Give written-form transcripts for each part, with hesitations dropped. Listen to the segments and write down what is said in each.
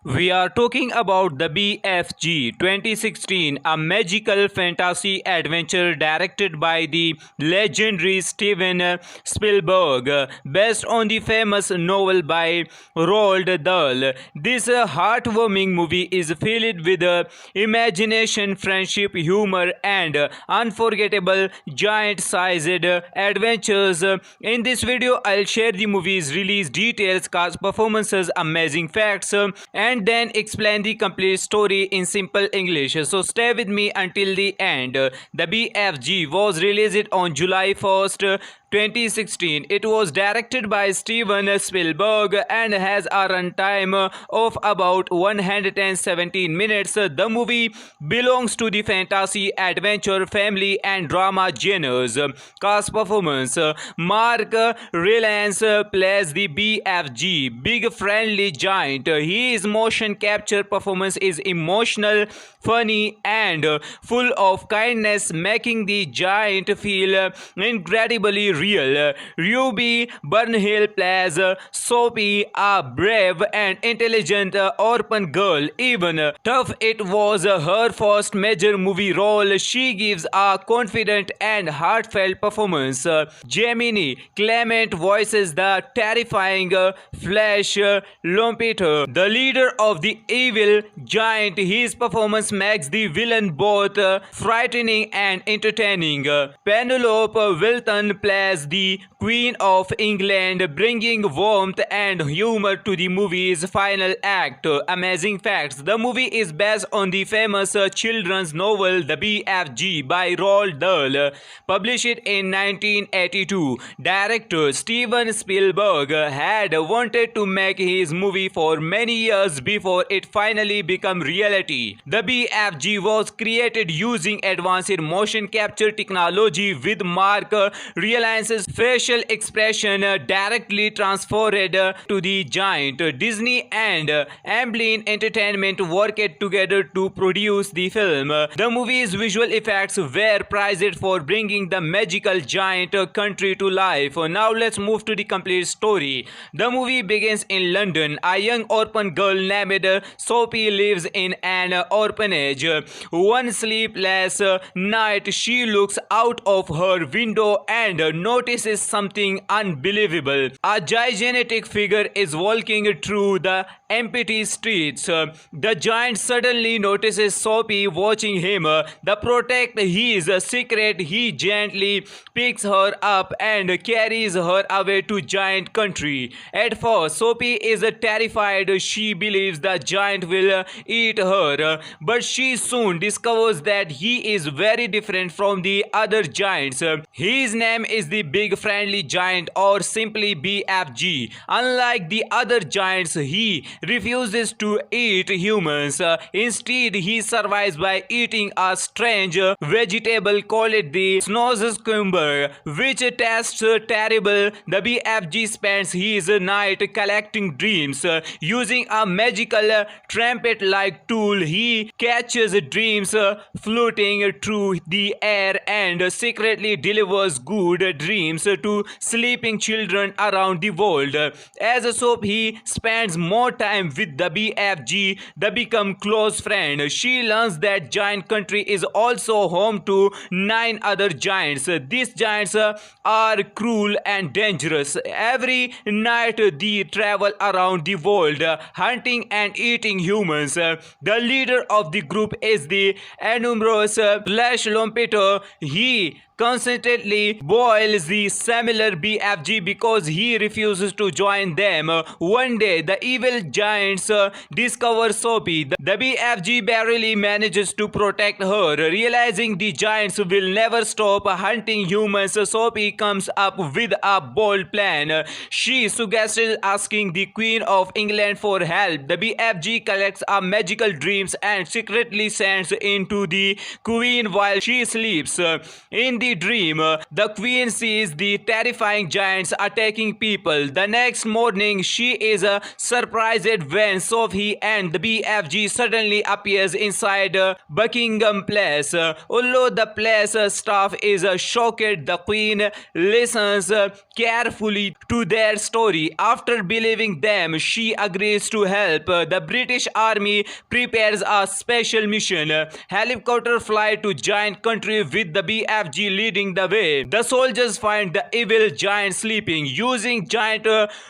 We are talking about the BFG 2016, a magical fantasy adventure directed by the legendary Steven Spielberg, based on the famous novel by Roald Dahl. This heartwarming movie is filled with imagination, friendship, humor, and unforgettable giant-sized adventures. In this video, I'll share the movie's release details, cast performances, amazing facts, and then explain the complete story in simple English. So stay with me until the end. The BFG was released on July 1st, 2016. It was directed by Steven Spielberg and has a runtime of about 117 minutes. The movie belongs to the fantasy, adventure, family and drama genres. Cast performance: Mark Rylance plays the BFG, Big Friendly Giant. His motion capture performance is emotional, funny and full of kindness, making the giant feel incredibly real. Ruby Burnhill plays Sophie, a brave and intelligent orphan girl. Even tough it was her first major movie role, she gives a confident and heartfelt performance. Gemini Clement voices the terrifying Flash Lompeter, the leader of the evil giant. His performance makes the villain both frightening and entertaining. Penelope Wilton plays the Queen of England, bringing warmth and humor to the movie's final act. Amazing facts: the movie is based on the famous children's novel The BFG by Roald Dahl, published in 1982. Director Steven Spielberg had wanted to make his movie for many years before it finally became reality. The BFG was created using advanced motion capture technology, with Mark Rylance's facial expression directly transferred to the giant. Disney and Amblin Entertainment worked together to produce the film. The movie's visual effects were praised for bringing the magical giant country to life. Now let's move to the complete story. The movie begins in London. A young orphan girl named Sophie lives in an orphanage. One sleepless night, she looks out of her window and notices something unbelievable. A gigantic figure is walking through the empty streets. The giant suddenly notices Sophie watching him. To protect his secret, he gently picks her up and carries her away to giant country. At first, Sophie is terrified. She believes the giant will eat her, but she soon discovers that he is very different from the other giants. His name is the Big Friendly Giant, or simply BFG. Unlike the other giants, he refuses to eat humans. Instead, he survives by eating a strange vegetable called the snozzcumber, which tastes terrible. The BFG spends his night collecting dreams. Using a magical trumpet-like tool, he catches dreams floating through the air and secretly delivers good dreams to sleeping children around the world. As Sophie spends more time with the BFG, they become close friends. She learns that giant country is also home to 9 other giants. These giants are cruel and dangerous. Every night they travel around the world, hunting and eating humans. The leader of the group is the enormous Flash Lompeter. He constantly boils the similar BFG because he refuses to join them. One day, the evil giants discover Sophie. The BFG barely manages to protect her. Realizing the giants will never stop hunting humans, Sophie comes up with a bold plan. She suggests asking the Queen of England for help. The BFG collects a magical dreams and secretly sends into the Queen while she sleeps. In the the dream, the queen sees the terrifying giants attacking people. The next morning, she is surprised when Sophie and the BFG suddenly appears inside Buckingham Palace. Although the palace staff is shocked, the queen listens carefully to their story. After believing them, she agrees to help. The British Army prepares a special mission. Helicopter fly to giant country with the BFG leading the way. The soldiers find the evil giant sleeping. Using giant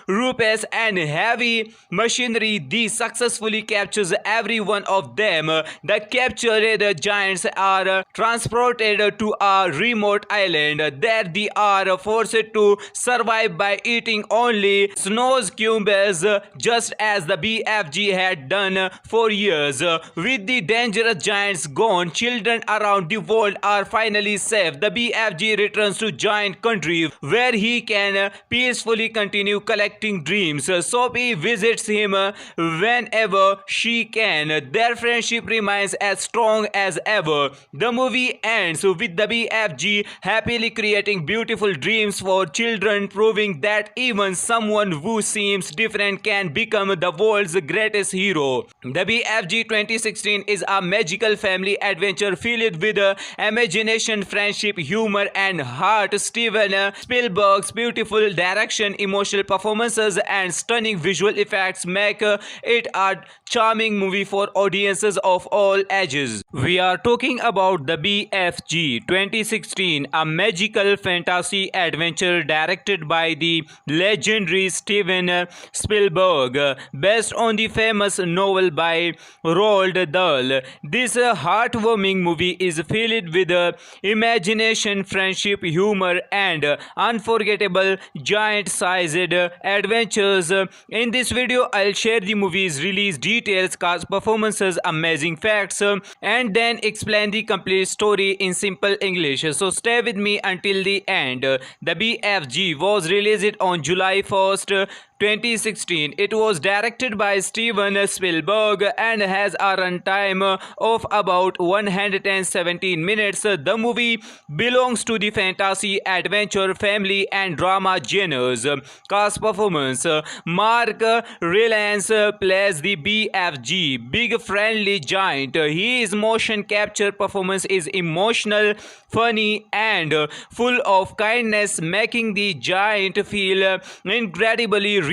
ropes and heavy machinery, they successfully captures every one of them. The captured giants are transported to a remote island. There they are forced to survive by eating only snow cubes, just as the BFG had done for years. With the dangerous giants gone, children around the world are finally safe. The BFG returns to giant country where he can peacefully continue collecting dreams. Sophie visits him whenever she can. Their friendship remains as strong as ever. The movie ends with the BFG happily creating beautiful dreams for children, proving that even someone who seems different can become the world's greatest hero. The BFG 2016 is a magical family adventure filled with imagination, friendship, humor, and heart. Steven Spielberg's beautiful direction, emotional performances, and stunning visual effects make it a charming movie for audiences of all ages. We are talking about the BFG 2016, a magical fantasy adventure directed by the legendary Steven Spielberg, based on the famous novel by Roald Dahl. This heartwarming movie is filled with imagination, friendship, humor, and unforgettable giant-sized adventures. In this video, I'll share the movie's release details, cast performances, amazing facts, and then explain the complete story in simple English. So stay with me until the end. The BFG was released on July 1st, 2016. It was directed by Steven Spielberg and has a runtime of about 117 minutes. The movie belongs to the fantasy, adventure, family, and drama genres. Cast performance: Mark Rylance plays the BFG, big friendly giant. His motion capture performance is emotional, funny, and full of kindness, making the giant feel incredibly real.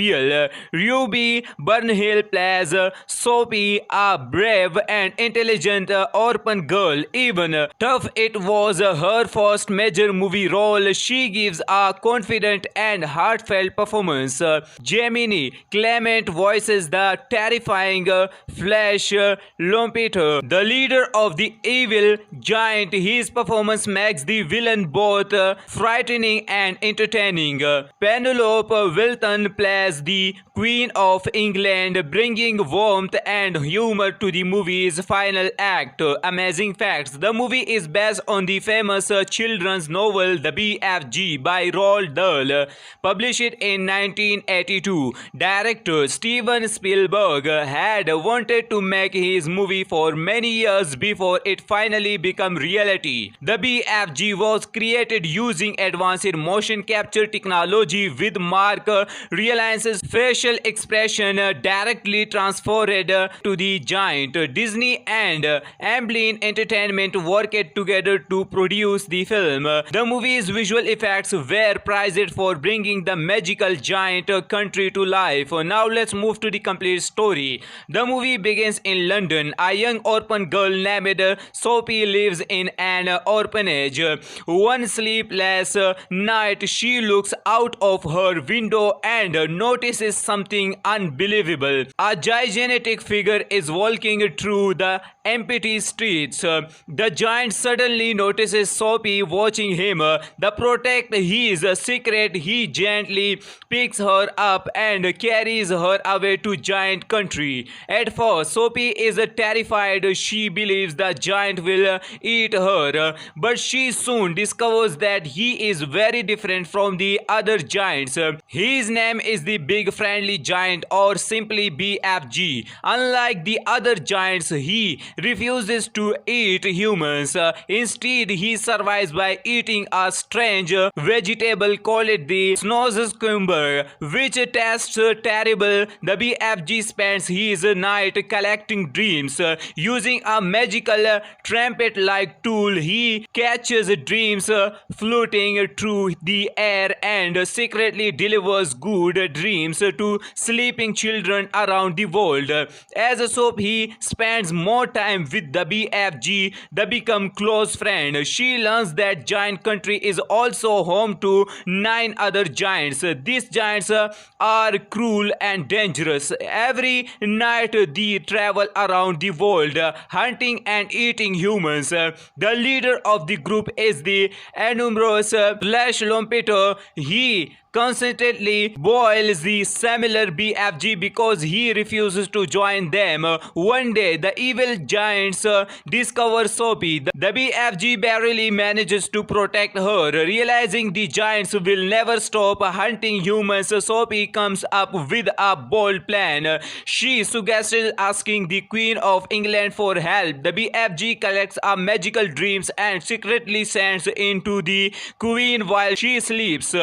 Ruby Burnhill plays Sophie, a brave and intelligent orphan girl. Even tough it was her first major movie role, she gives a confident and heartfelt performance. Gemini Clement voices the terrifying Flash Lampeter, the leader of the evil giant. His performance makes the villain both frightening and entertaining. Penelope Wilton plays the Queen of England, bringing warmth and humor to the movie's final act. Amazing facts: the movie is based on the famous children's novel The BFG by Roald Dahl, published in 1982. Director Steven Spielberg had wanted to make his movie for many years before it finally became reality. The BFG was created using advanced motion capture technology, with Mark Rylance's facial expression directly transferred to the giant. Disney and Amblin Entertainment worked together to produce the film. The movie's visual effects were praised for bringing the magical giant country to life. Now let's move to the complete story. The movie begins in London. A young orphan girl named Sophie lives in an orphanage. One sleepless night, she looks out of her window and notices something unbelievable. A gigantic figure is walking through the empty streets. The giant suddenly notices Sophie watching him. To protect his secret, he gently picks her up and carries her away to giant country. At first, Sophie is terrified. She believes the giant will eat her, but she soon discovers that he is very different from the other giants. His name is the Big Friendly Giant, or simply BFG. Unlike the other giants, he refuses to eat humans. Instead, he survives by eating a strange vegetable called the snozzcucumber, which tastes terrible. The BFG spends his night collecting dreams. Using a magical trumpet-like tool, he catches dreams floating through the air and secretly delivers good dreams to sleeping children around the world. As a soap, he spends more time with the BFG. They become close friends. She learns that giant country is also home to 9 other giants. These giants are cruel and dangerous. Every night they travel around the world, hunting and eating humans. The leader of the group is the enormous Flash Lompeter. He constantly boils the similar BFG because he refuses to join them. One day, the evil giants discover Soapy. The BFG barely manages to protect her. Realizing the giants will never stop hunting humans, Soapy comes up with a bold plan. She suggests asking the Queen of England for help. The BFG collects a magical dreams and secretly sends into the Queen while she sleeps.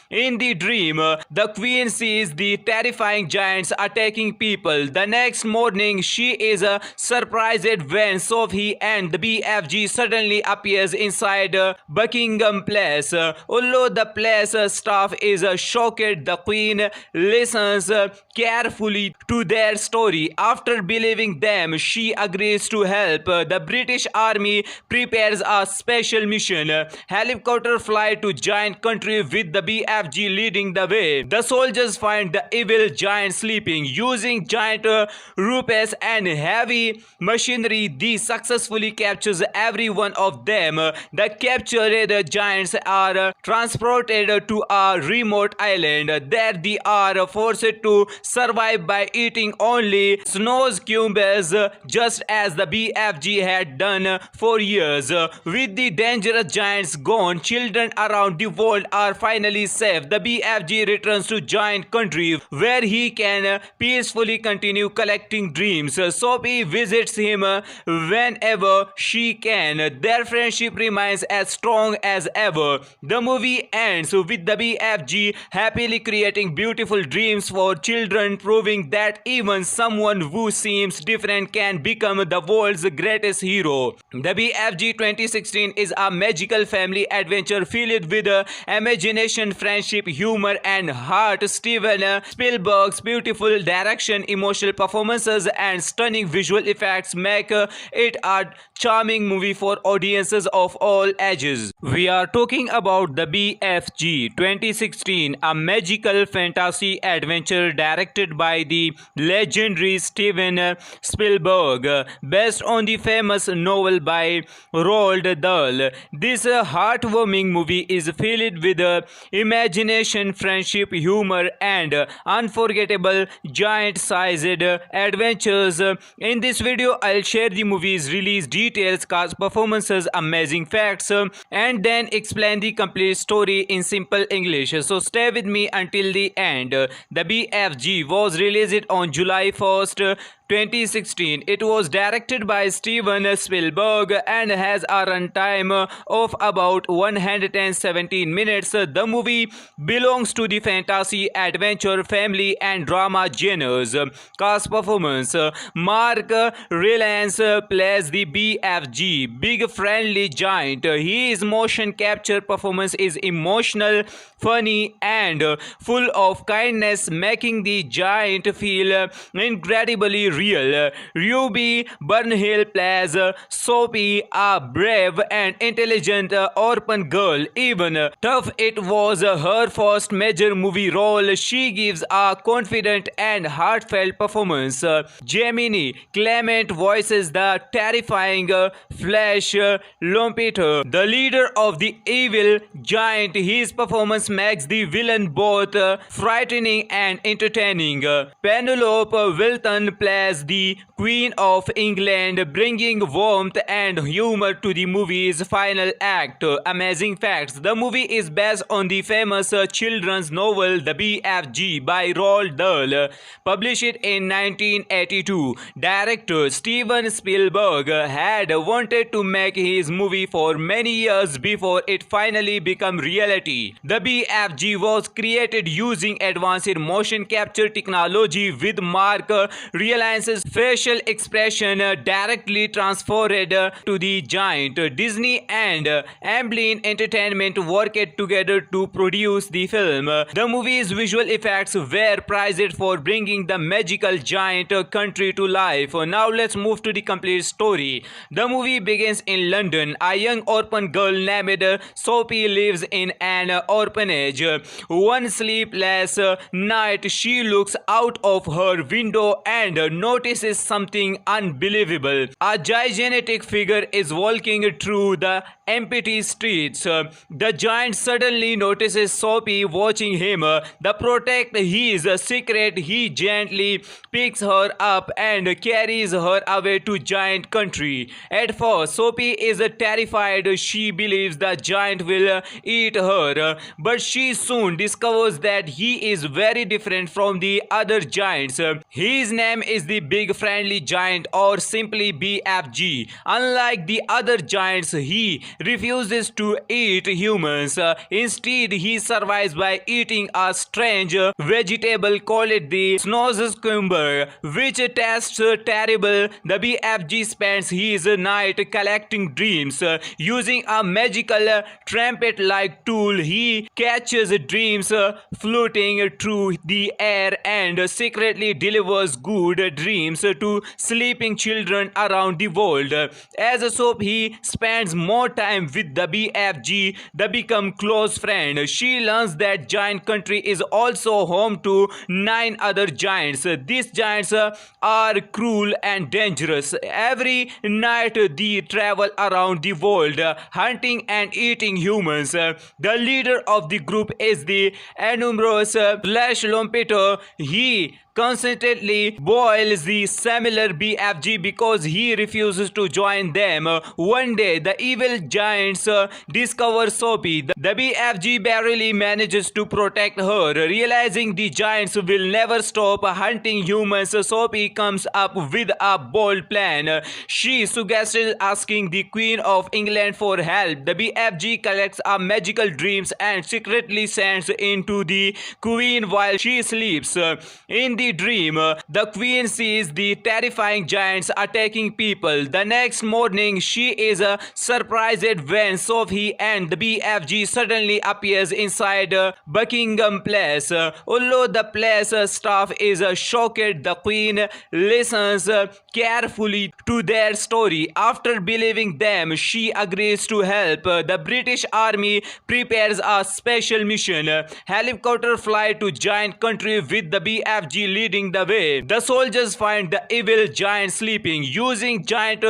In the dream, the Queen sees the terrifying giants attacking people. The next morning, she is surprised when Sophie and the BFG suddenly appears inside Buckingham Palace. Although the palace staff is shocked, the Queen listens carefully to their story. After believing them, she agrees to help. The British Army prepares a special mission. Helicopter fly to giant country with the BFG leading the way. The soldiers find the evil giant sleeping. Using giant ropes and heavy machinery, they successfully captures every one of them. The captured giants are transported to a remote island. There they are forced to survive by eating only snozzcucumbers, just as the BFG had done for years. With the dangerous giants gone, children around the world are finally safe. The BFG returns to giant country where he can peacefully continue collecting dreams. Soapy visits him whenever she can. Their friendship remains as strong as ever. The movie ends with the BFG happily creating beautiful dreams for children, proving that even someone who seems different can become the world's greatest hero. The BFG 2016 is a magical family adventure filled with imagination, friendship, humor, and heart. Steven Spielberg's beautiful direction, emotional performances, and stunning visual effects make it a charming movie for audiences of all ages. We are talking about the BFG 2016, a magical fantasy adventure directed by the legendary Steven Spielberg, based on the famous novel by Roald Dahl. This heartwarming movie is filled with imagination, friendship, humor, and unforgettable giant-sized adventures. In this video, I'll share the movie's release details, cast performances, amazing facts, and then explain the complete story in simple English. So stay with me until the end. The BFG was released on July 1st, 2016. It was directed by Steven Spielberg and has a runtime of about 117 minutes. The movie belongs to the fantasy, adventure, family, and drama genres. Cast performance: Mark Rylance plays the BFG, big friendly giant. His motion capture performance is emotional, funny, and full of kindness, making the giant feel incredibly real. Ruby Burnhill plays Soapy, a brave and intelligent orphan girl. Even tough it was her first major movie role, she gives a confident and heartfelt performance. Gemini Clement voices the terrifying Flash Lompeter, the leader of the evil giant. His performance makes the villain both frightening and entertaining. Penelope Wilton plays the Queen of England, bringing warmth and humor to the movie's final act. Amazing facts: the movie is based on the famous children's novel The BFG by Roald Dahl, published in 1982. Director Steven Spielberg had wanted to make his movie for many years before it finally became reality. The BFG was created using advanced motion capture technology with Mark Rylance's facial expression directly transferred to the giant. Disney and Amblin Entertainment worked together to produce the film. The movie's visual effects were prized for bringing the magical giant country to life. Now let's move to the complete story. The movie begins in London. A young orphan girl named Sophie lives in an orphanage. One sleepless night, she looks out of her window and notices something unbelievable. A gigantic figure is walking through the empty streets. The giant suddenly notices Sophie watching him. To protect his secret, he gently picks her up and carries her away to giant country. At first, Sophie is terrified. She believes the giant will eat her, but she soon discovers that he is very different from the other giants. His name is the Big Friendly Giant, or simply BFG. Unlike the other giants, he refuses to eat humans. Instead, he survives by eating a strange vegetable called the snozzcucumber, which tastes terrible. The BFG spends his night collecting dreams. Using a magical trumpet-like tool, he catches dreams floating through the air and secretly delivers good dreams to sleeping children around the world. As Sophie spends more time with the BFG, they become close friends. She learns that giant country is also home to 9 other giants. These giants are cruel and dangerous. Every night they travel around the world, hunting and eating humans. The leader of the group is the enormous Flash Lompeter. He constantly boils the similar BFG because he refuses to join them. One day, the evil giants discover Sophie. The BFG barely manages to protect her. Realizing the giants will never stop hunting humans, Sophie comes up with a bold plan. She suggests asking the Queen of England for help. The BFG collects a magical dreams and secretly sends into the Queen while she sleeps. In the dream, the Queen sees the terrifying giants attacking people. The next morning, she is surprised when Sophie and the BFG suddenly appears inside Buckingham Palace. Although the palace staff is shocked, the Queen listens carefully to their story. After believing them, she agrees to help. The British Army prepares a special mission. Helicopter fly to giant country with the BFG leading the way. The soldiers find the evil giant sleeping. Using giant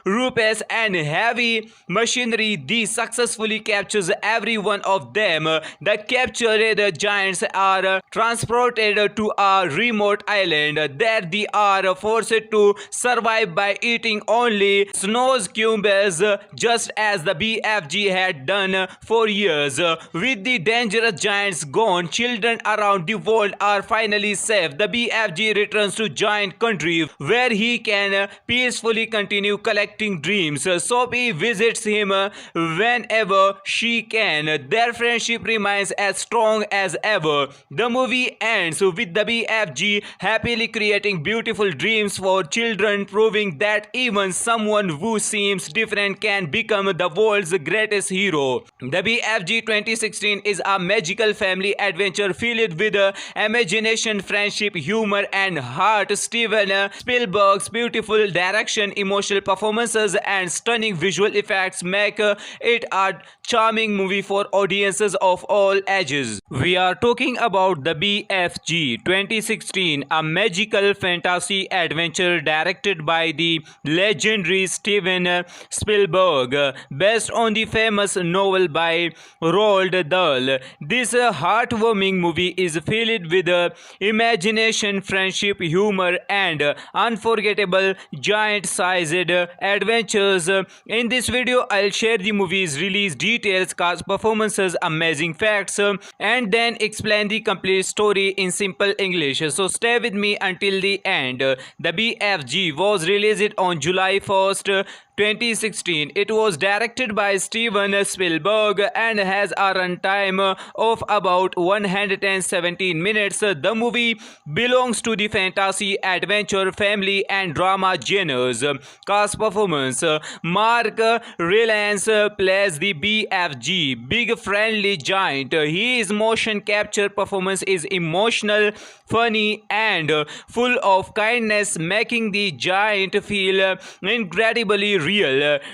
ropes and heavy machinery, they successfully captures every one of them. The captured giants are transported to a remote island. There they are forced to survive by eating only snozzcucumbers, just as the BFG had done for years. With the dangerous giants gone, children around the world are finally safe. The BFG returns to giant country where he can peacefully continue collecting dreams. Sophie visits him whenever she can. Their friendship remains as strong as ever. The movie ends with the BFG happily creating beautiful dreams for children, proving that even someone who seems different can become the world's greatest hero. The BFG 2016 is a magical family adventure filled with imagination, friendship, humor, and heart. Steven Spielberg's beautiful direction, emotional performances, and stunning visual effects make it a charming movie for audiences of all ages. We are talking about the BFG 2016, a magical fantasy adventure directed by the legendary Steven Spielberg, based on the famous novel by Roald Dahl. This heartwarming movie is filled with imagination determination, friendship, humor, and unforgettable giant-sized adventures. In this video, I'll share the movie's release details, cast performances, amazing facts, and then explain the complete story in simple English. So stay with me until the end. The BFG was released on July 1st, 2016. It was directed by Steven Spielberg and has a runtime of about 117 minutes. The movie belongs to the fantasy, adventure, family, and drama genres. Cast performance: Mark Rylance plays the BFG, Big Friendly Giant. His motion capture performance is emotional, funny, and full of kindness, making the giant feel incredibly real.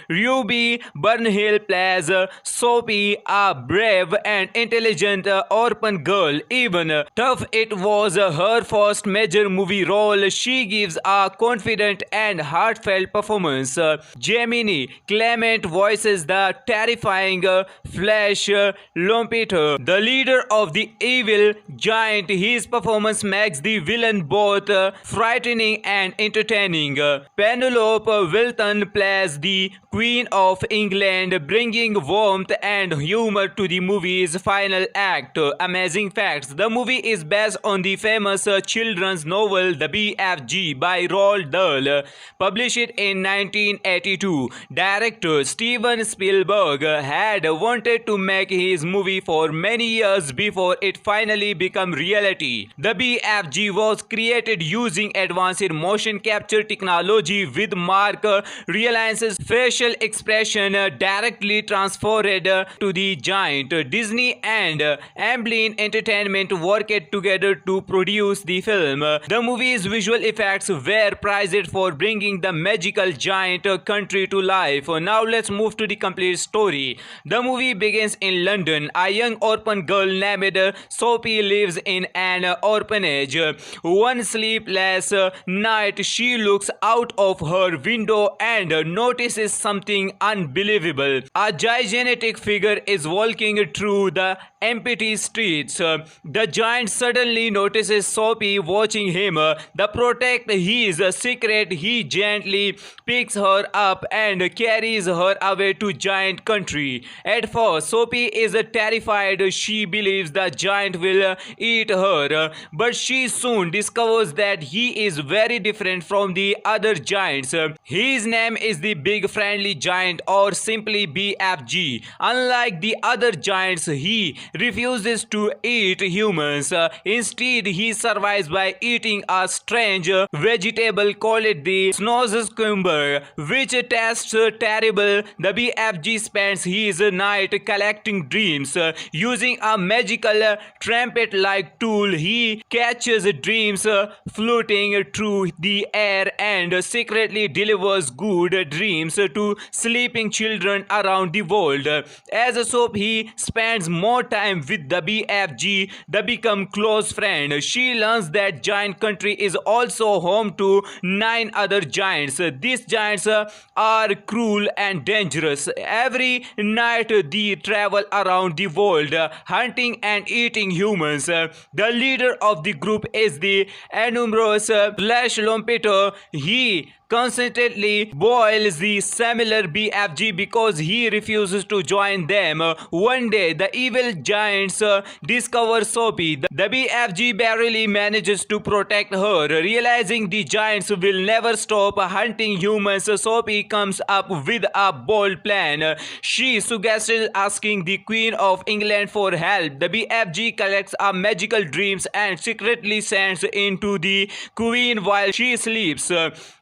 Ruby Burnhill plays Sophie, a brave and intelligent orphan girl. Even tough it was her first major movie role, she gives a confident and heartfelt performance. Gemini Clement voices the terrifying Flash Lampeter, the leader of the evil giant. His performance makes the villain both frightening and entertaining. Penelope Wilton plays the Queen of England, bringing warmth and humor to the movie's final act. Amazing facts: the movie is based on the famous children's novel The BFG by Roald Dahl, published in 1982. Director Steven Spielberg had wanted to make his movie for many years before it finally became reality. The BFG was created using advanced motion capture technology, with Mark Rylance's facial expression directly transferred to the giant. Disney and Amblin Entertainment worked together to produce the film. The movie's visual effects were praised for bringing the magical giant country to life. Now let's move to the complete story. The movie begins in London. A young orphan girl named Sophie lives in an orphanage. One sleepless night, she looks out of her window and notices something unbelievable. A gigantic figure is walking through the empty streets. The giant suddenly notices Sophie watching him. To protect his secret, he gently picks her up and carries her away to giant country. At first, Sophie is terrified. She believes the giant will eat her, but she soon discovers that he is very different from the other giants. His name is the Big Friendly Giant, or simply BFG. Unlike the other giants, he refuses to eat humans. Instead, he survives by eating a strange vegetable called the snozzcucumber, which tastes terrible. The BFG spends his night collecting dreams. Using a magical trumpet-like tool, he catches dreams floating through the air and secretly delivers good dreams to sleeping children around the world. As Sophie spends more time with the BFG, they become close friends. She learns that giant country is also home to 9 other giants. These giants are cruel and dangerous. Every night they travel around the world, hunting and eating humans. The leader of the group is the enormous Flash Lampeter. He constantly boils the similar BFG because he refuses to join them. One day, the evil giants discover Sophie. The BFG barely manages to protect her. Realizing the giants will never stop hunting humans, Sophie comes up with a bold plan. She suggests asking the Queen of England for help. The BFG collects a magical dreams and secretly sends into the Queen while she sleeps.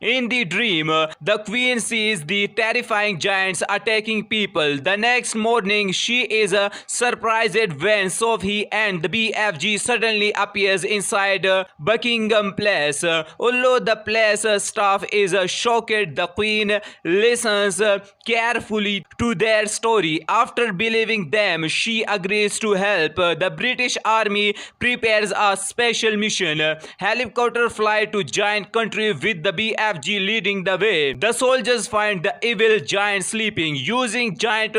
In the dream, the Queen sees the terrifying giants attacking people. The next morning, she is surprised when Sophie and the BFG suddenly appears inside Buckingham Palace. Although the palace staff is shocked, the Queen listens carefully to their story. After believing them, she agrees to help. The British Army prepares a special mission. Helicopter fly to giant country with the BFG leading the way. The soldiers find the evil giant sleeping. Using giant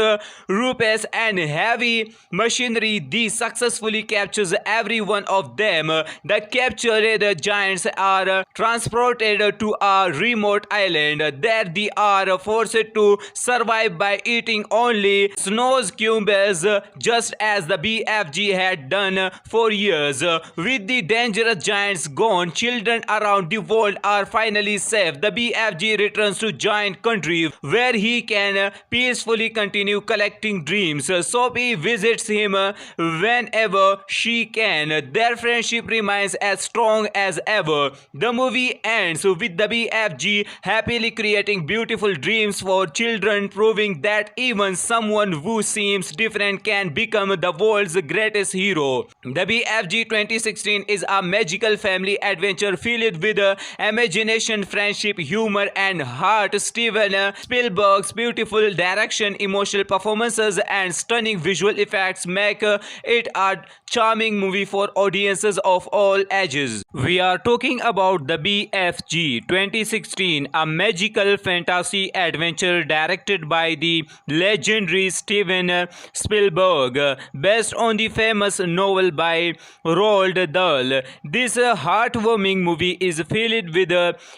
ropes and heavy machinery, machinery that successfully captures every one of them. The captured giants are transported to a remote island. There they are forced to survive by eating only snow cubes, just as the BFG had done for years. With the dangerous giants gone, children around the world are finally safe. The BFG returns to giant country where he can peacefully continue collecting dreams. Sophie visits him whenever she can. Their friendship remains as strong as ever. The movie ends with the BFG happily creating beautiful dreams for children, proving that even someone who seems different can become the world's greatest hero. The BFG 2016 is a magical family adventure filled with imagination, friendship, humor, and heart. Steven Spielberg's beautiful direction, emotional performances, and stunning visual effects make it a charming movie for audiences of all ages. We are talking about the BFG 2016, a magical fantasy adventure directed by the legendary Steven Spielberg, based on the famous novel by Roald Dahl. This heartwarming movie is filled with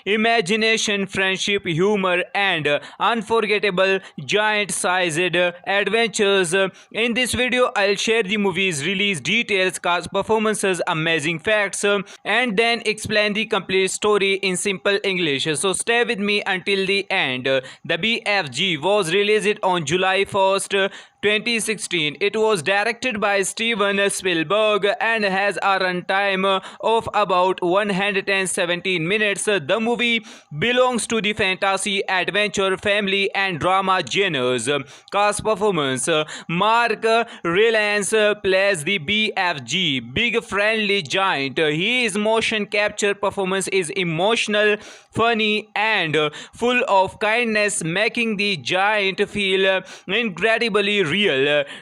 imagination, friendship, humor, and unforgettable giant-sized adventures. In this video, I'll share the movie's release details, cast performances, amazing facts, and then explain the complete story in simple English. So stay with me until the end. The BFG was released on July 1st, 2016. It was directed by Steven Spielberg and has a runtime of about 117 minutes. The movie belongs to the fantasy, adventure, family, and drama genres. Cast performance: Mark Rylance plays the BFG, big friendly giant. His motion capture performance is emotional, funny, and full of kindness, making the giant feel incredibly real.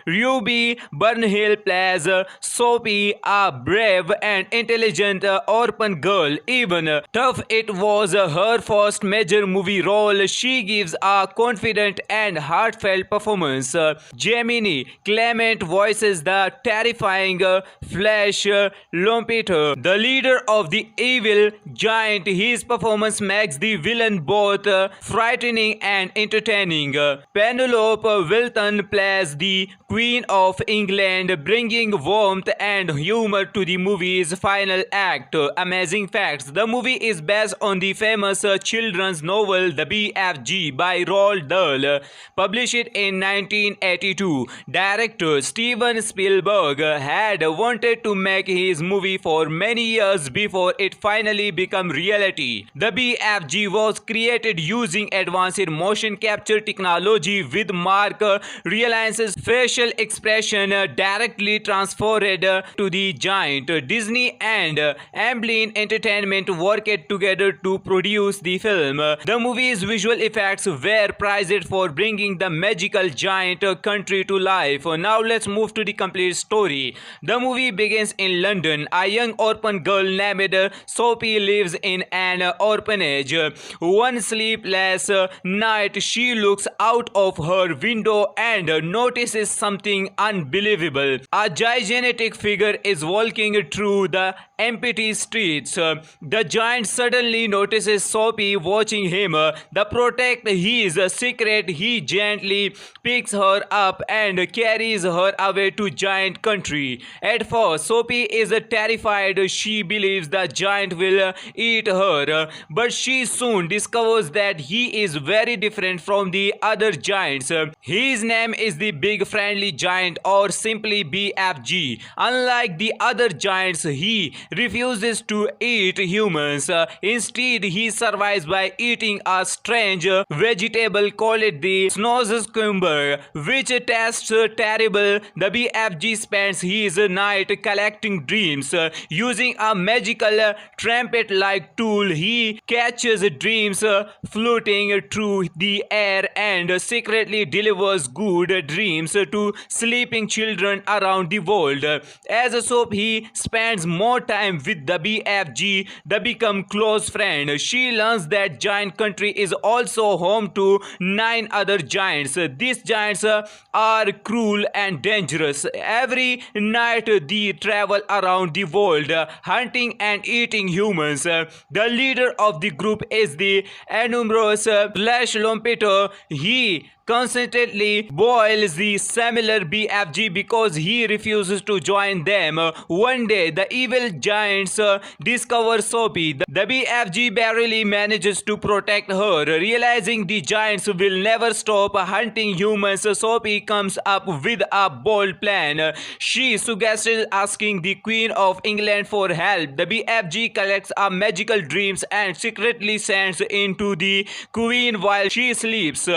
Ruby Burnhill plays Sophie, a brave and intelligent orphan girl. Even tough it was her first major movie role, she gives a confident and heartfelt performance. Gemini Clement voices the terrifying Flash Lampeter, the leader of the evil giant. His performance makes the villain both frightening and entertaining. Penelope Wilton plays the Queen of England, bringing warmth and humor to the movie's final act. Amazing facts: the movie is based on the famous children's novel The BFG by Roald Dahl, published in 1982. Director Steven Spielberg had wanted to make his movie for many years before it finally became reality. The BFG was created using advanced motion capture technology, with Mark Rylance's facial expression directly transferred to the giant. Disney and Amblin Entertainment worked together to produce the film. The movie's visual effects were praised for bringing the magical giant country to life. Now let's move to the complete story. The movie begins in London. A young orphan girl named Sophie lives in an orphanage. One sleepless night, she looks out of her window and notices something unbelievable. A gigantic figure is walking through the empty streets. The giant suddenly notices Sophie watching him. To protect his secret, he gently picks her up and carries her away to giant country. At first, Sophie is terrified. She believes the giant will eat her, but she soon discovers that he is very different from the other giants. His name is the Big Friendly Giant, or simply BFG. Unlike the other giants, he refuses to eat humans. Instead, he survives by eating a strange vegetable called the snow-cucumber, which tastes terrible. The BFG spends his night collecting dreams. Using a magical trumpet-like tool, he catches dreams floating through the air and secretly delivers good dreams to sleeping children around the world. As a soap, he spends more time with the BFG. They become close friends. She learns that giant country is also home to 9 other giants. These giants are cruel and dangerous. Every night they travel around the world, hunting and eating humans. The leader of the group is the enormous Flash Lompeter. He constantly boils the similar BFG because he refuses to join them. One day, the evil giants discover Soapy. The BFG barely manages to protect her. Realizing the giants will never stop hunting humans, Soapy comes up with a bold plan. She suggests asking the Queen of England for help. The BFG collects a magical dreams and secretly sends into the Queen while she sleeps.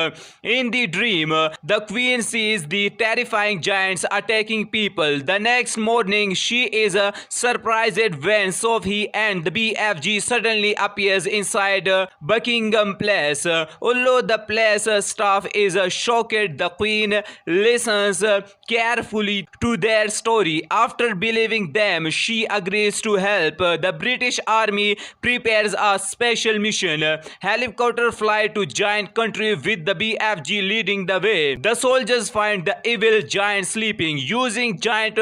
In the dream, the Queen sees the terrifying giants attacking people. The next morning, she is surprised when Sophie and the BFG suddenly appears inside Buckingham Palace. Although the palace staff is shocked, the Queen listens carefully to their story. After believing them, she agrees to help. The British Army prepares a special mission. Helicopter fly to giant country with the BFG leading the way. The soldiers find the evil giant sleeping. Using giant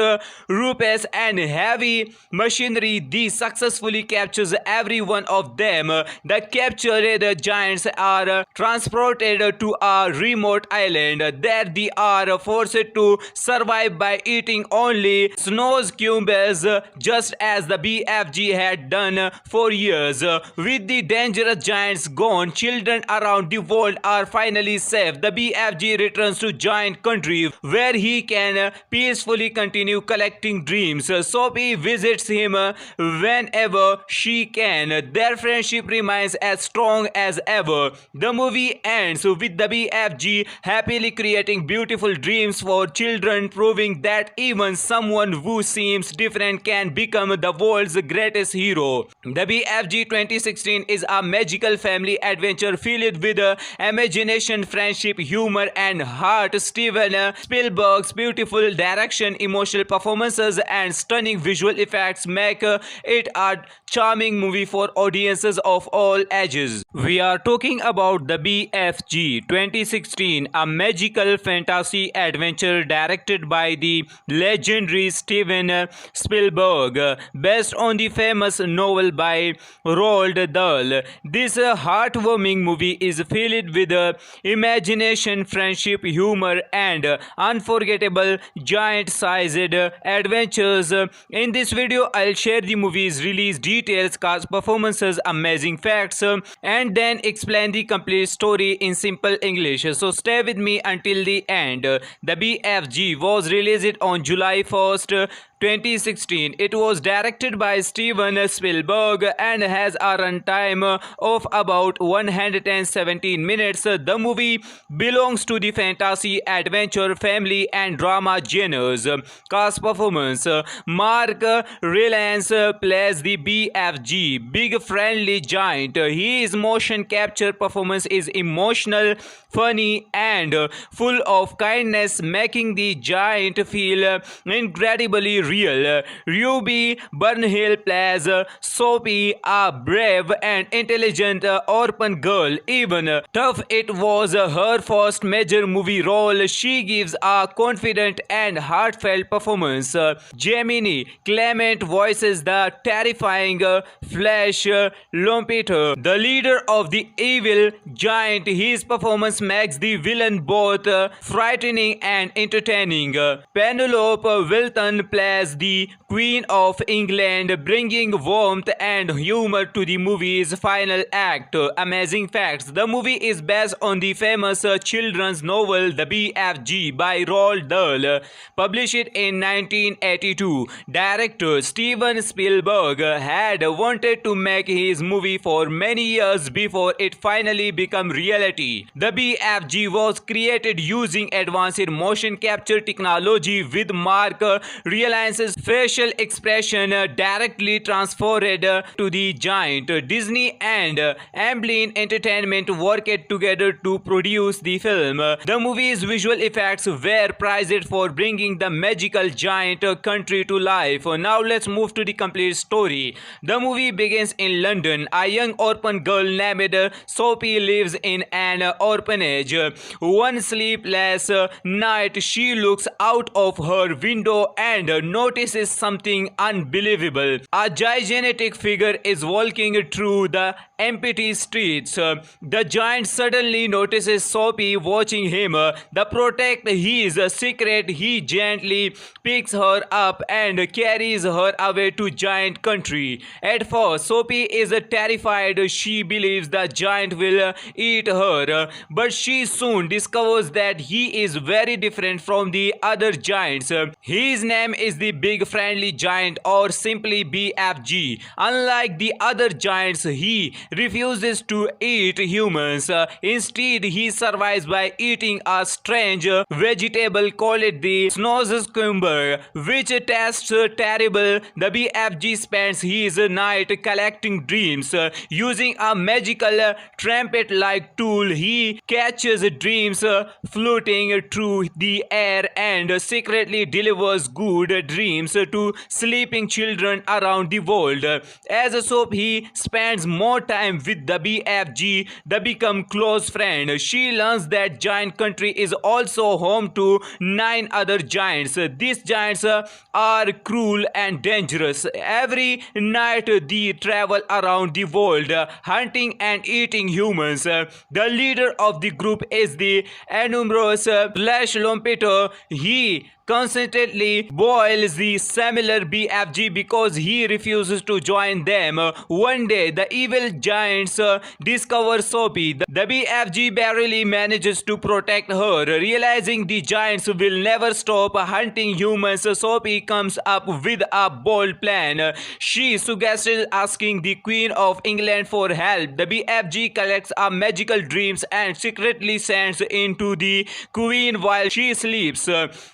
ropes and heavy machinery, they successfully captures every one of them. The captured giants are transported to a remote island. There they are forced to survive by eating only snow cubes, just as the BFG had done for years. With the dangerous giants gone, children around the world are finally safe. The BFG returns to giant country where he can peacefully continue collecting dreams. Soapy visits him whenever she can. Their friendship remains as strong as ever. The movie ends with the BFG happily creating beautiful dreams for children, proving that even someone who seems different can become the world's greatest hero. The BFG 2016 is a magical family adventure filled with imagination, friendship, humor, and heart. Steven Spielberg's beautiful direction, emotional performances, and stunning visual effects make it a charming movie for audiences of all ages. We are talking about the BFG 2016, a magical fantasy adventure directed by the legendary Steven Spielberg, based on the famous novel by Roald Dahl. This heartwarming movie is filled with imagination, friendship, humor, and unforgettable giant-sized adventures. In this video, I'll share the movie's release details, cast performances, amazing facts, and then explain the complete story in simple English. So stay with me until the end. The BFG was released on July 1st, 2016. It was directed by Steven Spielberg and has a runtime of about 117 minutes. The movie belongs to the fantasy, adventure, family, and drama genres. Cast performance: Mark Rylance plays the BFG, big friendly giant. His motion capture performance is emotional, funny, and full of kindness, making the giant feel incredibly real. Ruby Burnhill plays Soapy, a brave and intelligent orphan girl. Even tough it was her first major movie role, she gives a confident and heartfelt performance. Gemini Clement voices the terrifying Flash Lompeter, the leader of the evil giant. His performance makes the villain both frightening and entertaining. Penelope Wilton plays the Queen of England, bringing warmth and humor to the movie's final act. Amazing facts: the movie is based on the famous children's novel The BFG by Roald Dahl, published in 1982. Director Steven Spielberg had wanted to make his movie for many years before it finally became reality. The BFG was created using advanced motion capture technology, with Mark Rylance Giant's facial expression directly transferred to the giant. Disney and Amblin Entertainment worked together to produce the film. The movie's visual effects were praised for bringing the magical giant country to life. Now let's move to the complete story. The movie begins in London. A young orphan girl named Sophie lives in an orphanage. One sleepless night, she looks out of her window and notices something unbelievable. A gigantic figure is walking through the empty streets. The giant suddenly notices Sophie watching him. To protect his secret, he gently picks her up and carries her away to giant country. At first, Sophie is terrified. She believes the giant will eat her, but she soon discovers that he is very different from the other giants. His name is the Big Friendly Giant, or simply BFG. Unlike the other giants, he refuses to eat humans. Instead, he survives by eating a strange vegetable called the snozzcucumber, which tastes terrible. The BFG spends his night collecting dreams. Using a magical trumpet-like tool, he catches dreams floating through the air and secretly delivers good dreams to sleeping children around the world. As Sophie spends more time with the BFG, they become close friends. She learns that giant country is also home to 9 other giants. These giants are cruel and dangerous. Every night they travel around the world, hunting and eating humans. The leader of the group is the enormous Flash Lompeter. He constantly boils the similar BFG because he refuses to join them. One day, the evil giants discover Sophie. The BFG barely manages to protect her. Realizing the giants will never stop hunting humans, Sophie comes up with a bold plan. She suggests asking the Queen of England for help. The BFG collects a magical dreams and secretly sends into the Queen while she sleeps.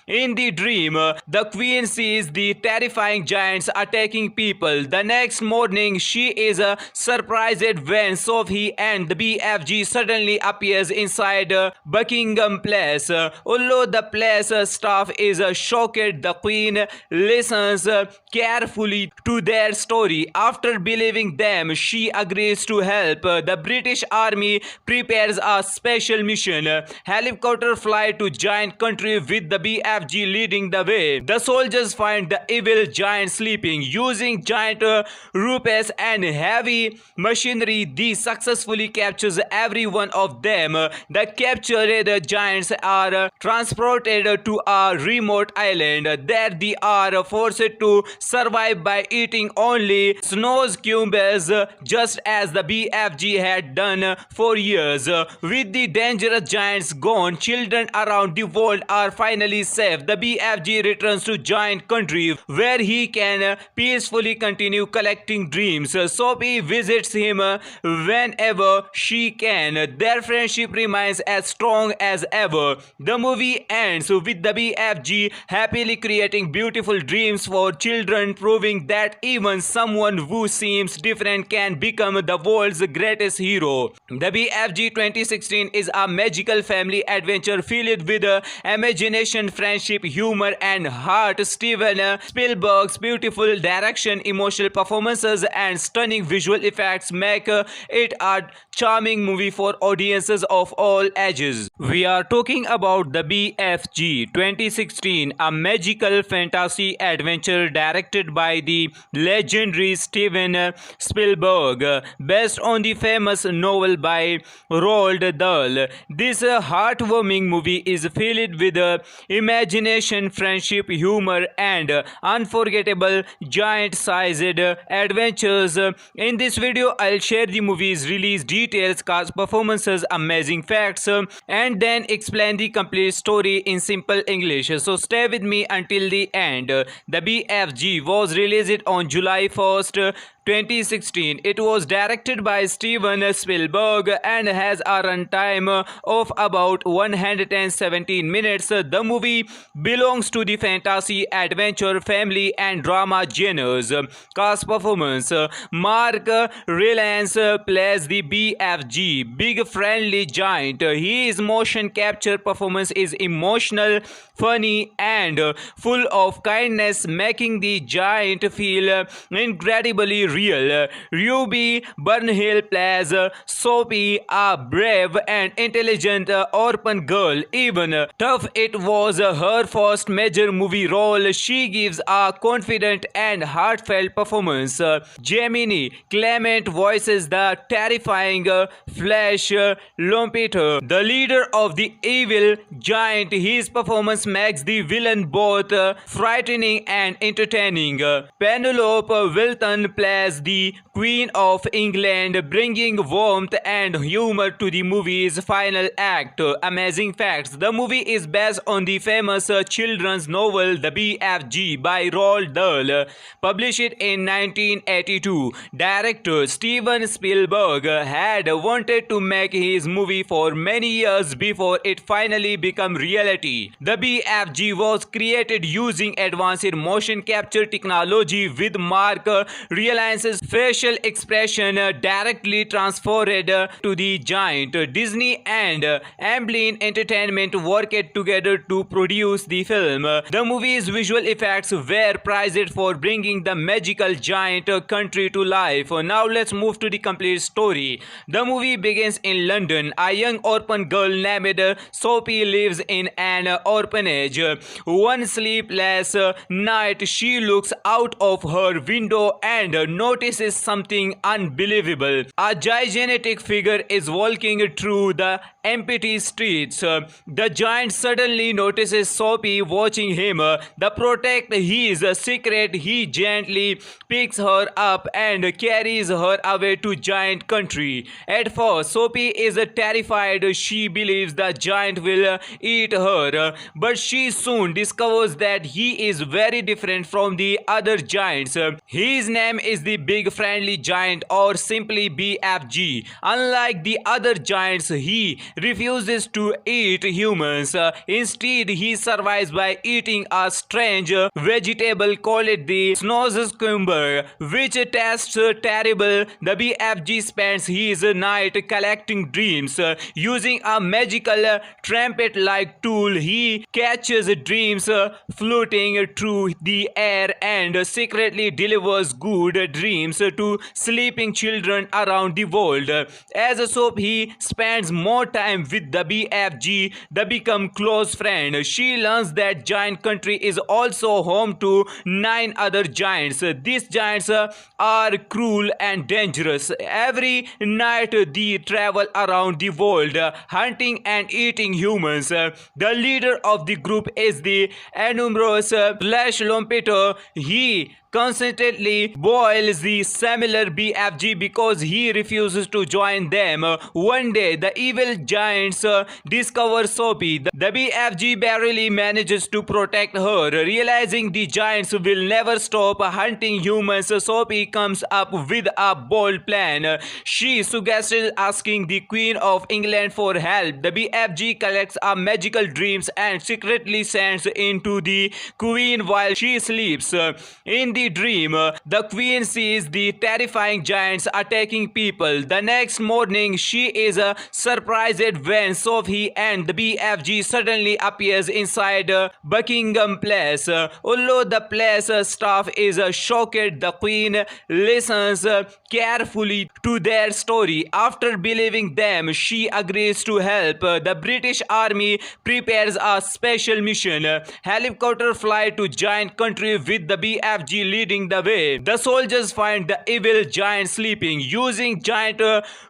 In the dream, the Queen sees the terrifying giants attacking people. The next morning, she is surprised when Sophie and the BFG suddenly appears inside Buckingham Palace. Although the palace staff is shocked, the Queen listens carefully to their story. After believing them, she agrees to help. The British Army prepares a special mission. Helicopter fly to giant country with the BFG leading the way. The soldiers find the evil giant sleeping. Using giant ropes and heavy machinery, they successfully captures every one of them. The captured giants are transported to a remote island. There they are forced to survive by eating only snozzcucumbers, just as the BFG had done for years. With the dangerous giants gone, children around the world are finally safe. The BFG returns to giant country where he can peacefully continue collecting dreams. Sophie visits him whenever she can. Their friendship remains as strong as ever. The movie ends with the BFG happily creating beautiful dreams for children, proving that even someone who seems different can become the world's greatest hero. The BFG 2016 is a magical family adventure filled with imagination, friendship, humor, and heart. Steven Spielberg's beautiful direction, emotional performances, and stunning visual effects make it a charming movie for audiences of all ages. We are talking about the BFG 2016, a magical fantasy adventure directed by the legendary Steven Spielberg, based on the famous novel by Roald Dahl. This heartwarming movie is filled with imagination, friendship, humor, and unforgettable giant-sized adventures. In this video, I'll share the movie's release details, cast performances, amazing facts, and then explain the complete story in simple English. So stay with me until the end. The BFG was released on July 1st, 2016. It was directed by Steven Spielberg and has a runtime of about 117 minutes. The movie belongs to the fantasy, adventure, family and drama genres. Cast performance: Mark Rylance plays the BFG, Big Friendly Giant. His motion capture performance is emotional, funny and full of kindness, making the giant feel incredibly real. Ruby Burnhill plays Sophie, a brave and intelligent orphan girl. Even tough it was her first major movie role, she gives a confident and heartfelt performance. Gemini Clement voices the terrifying Flash Lampeter, the leader of the evil giant. His performance makes the villain both frightening and entertaining. Penelope Wilton plays the Queen of England, bringing warmth and humor to the movie's final act. Amazing facts: the movie is based on the famous children's novel The BFG by Roald Dahl, published in 1982. Director Steven Spielberg had wanted to make his movie for many years before it finally became reality. The BFG was created using advanced motion capture technology, with Mark Rylance's facial expression directly transferred to the giant. Disney and Amblin Entertainment worked together to produce the film. The movie's visual effects were praised for bringing the magical giant country to life. Now let's move to the complete story. The movie begins in London. A young orphan girl named Sophie lives in an orphanage. One sleepless night, she looks out of her window and notices something unbelievable. A gigantic figure is walking through the empty streets. The giant suddenly notices Sophie watching him. To protect his secret, he gently picks her up and carries her away to giant country. At first, Sophie is terrified. She believes the giant will eat her, but she soon discovers that he is very different from the other giants. His name is the Big Friendly Giant, or simply BFG. Unlike the other giants, he refuses to eat humans. Instead, he survives by eating a strange vegetable called the snozzcucumber, which tastes terrible. The BFG spends his night collecting dreams. Using a magical trumpet-like tool, he catches dreams floating through the air and secretly delivers good dreams to sleeping children around the world. As Sophie spends more time with the BFG, they become close friends. She learns that giant country is also home to 9 other giants. These giants are cruel and dangerous. Every night they travel around the world, hunting and eating humans. The leader of the group is the enormous Flash Lampeter. He constantly boils the similar BFG because he refuses to join them. One day, the evil giants discover Sophie. The BFG barely manages to protect her. Realizing the giants will never stop hunting humans, Sophie comes up with a bold plan. She suggests asking the Queen of England for help. The BFG collects a magical dreams and secretly sends into the Queen while she sleeps. In the dream, the Queen sees the terrifying giants attacking people. The next morning, she is surprised when Sophie and the BFG suddenly appears inside Buckingham Palace. Although the palace staff is shocked, the Queen listens carefully to their story. After believing them, she agrees to help. The British Army prepares a special mission. Helicopter fly to giant country with the BFG leading the way. The soldiers find the evil giant sleeping. Using giant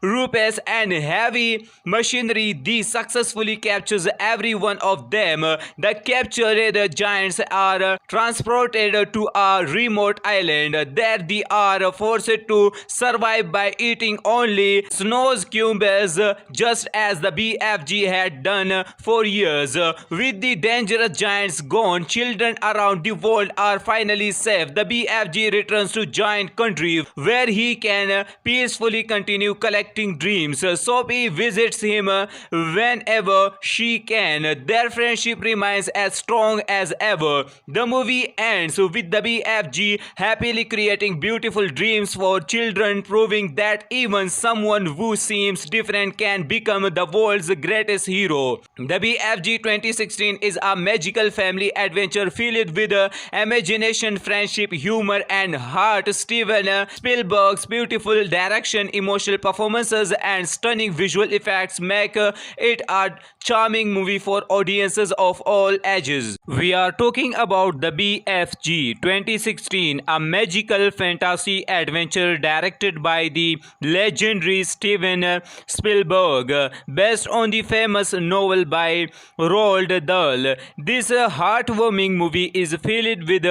ropes and heavy machinery, they successfully captures every one of them. The captured giants are transported to a remote island. There they are forced to survive by eating only snozzcucumbers, just as the BFG had done for years. With the dangerous giants gone, children around the world are finally safe. The BFG returns to giant country where he can peacefully continue collecting dreams. Soapy visits him whenever she can. Their friendship remains as strong as ever. The movie ends with the BFG happily creating beautiful dreams for children, proving that even someone who seems different can become the world's greatest hero. The BFG 2016 is a magical family adventure filled with imagination, friendship, humor, and heart. Steven Spielberg's beautiful direction, emotional performances, and stunning visual effects make it a charming movie for audiences of all ages. We are talking about the BFG 2016, a magical fantasy adventure directed by the legendary Steven Spielberg, based on the famous novel by Roald Dahl. This heartwarming movie is filled with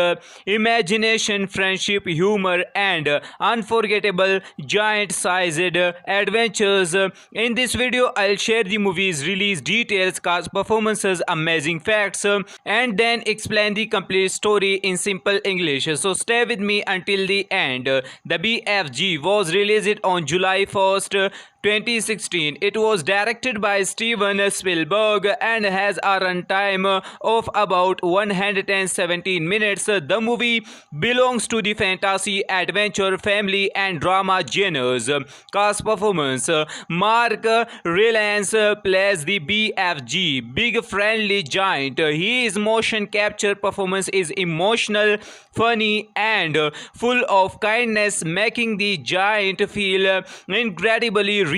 imagination, friendship, humor, and unforgettable giant-sized adventures. In this video, I'll share the movie's release details, cast performances, amazing facts, and then explain the complete story in simple English. So stay with me until the end. The BFG was released on July 1st, 2016. It was directed by Steven Spielberg and has a runtime of about 117 minutes. The movie belongs to the fantasy, adventure, family, and drama genres. Cast performance: Mark Rylance plays the BFG, big friendly giant. His motion capture performance is emotional, funny, and full of kindness, making the giant feel incredibly real.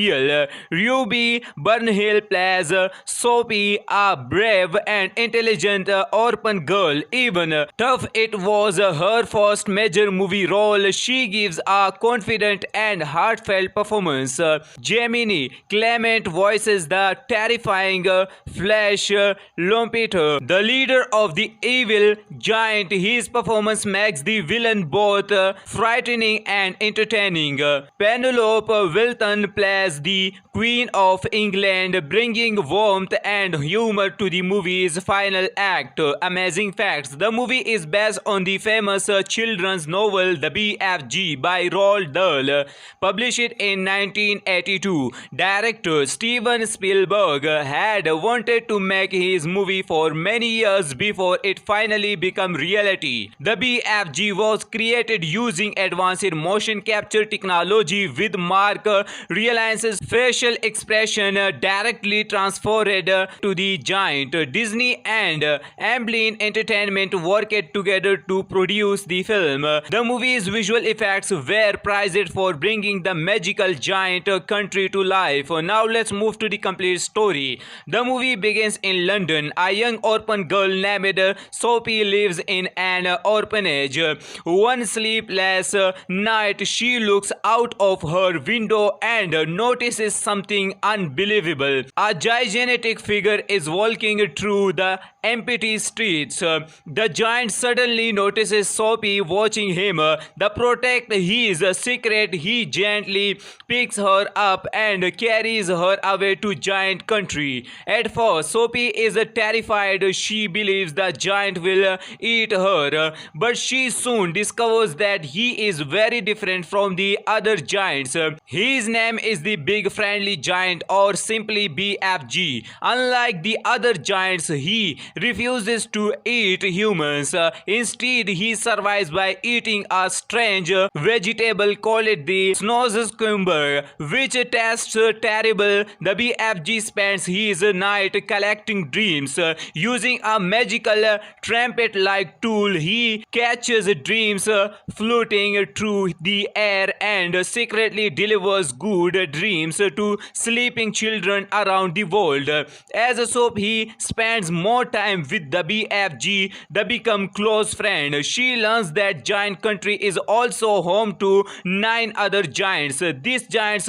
Ruby Burnhill plays Soapy, a brave and intelligent orphan girl. Even tough it was her first major movie role, she gives a confident and heartfelt performance. Gemini Clement voices the terrifying Flash Lompeter, the leader of the evil giant. His performance makes the villain both frightening and entertaining. Penelope Wilton plays the Queen of England, bringing warmth and humor to the movie's final act. Amazing facts: the movie is based on the famous children's novel The BFG by Roald Dahl, published in 1982. Director Steven Spielberg had wanted to make his movie for many years before it finally became reality. The BFG was created using advanced motion capture technology, with Mark Rylance's facial expression directly transferred to the giant. Disney and Amblin Entertainment worked together to produce the film. The movie's visual effects were prized for bringing the magical giant country to life. Now let's move to the complete story. The movie begins in London. A young orphan girl named Soapy lives in an orphanage. One sleepless night, she looks out of her window and notices something unbelievable. A gigantic figure is walking through the empty streets. The giant suddenly notices Soapy watching him. To protect his secret, he gently picks her up and carries her away to giant country. At first, Soapy is terrified. She believes the giant will eat her, but she soon discovers that he is very different from the other giants. His name is the Big Friendly Giant, or simply BFG. Unlike the other giants, he refuses to eat humans. Instead, he survives by eating a strange vegetable called the snozzcucumber, which tastes terrible. The BFG spends his night collecting dreams. Using a magical trumpet-like tool, he catches dreams floating through the air and secretly delivers good dreams to sleeping children around the world. As a soap, he spends more time with the BFG. They become close friends. She learns that giant country is also home to 9 other giants. These giants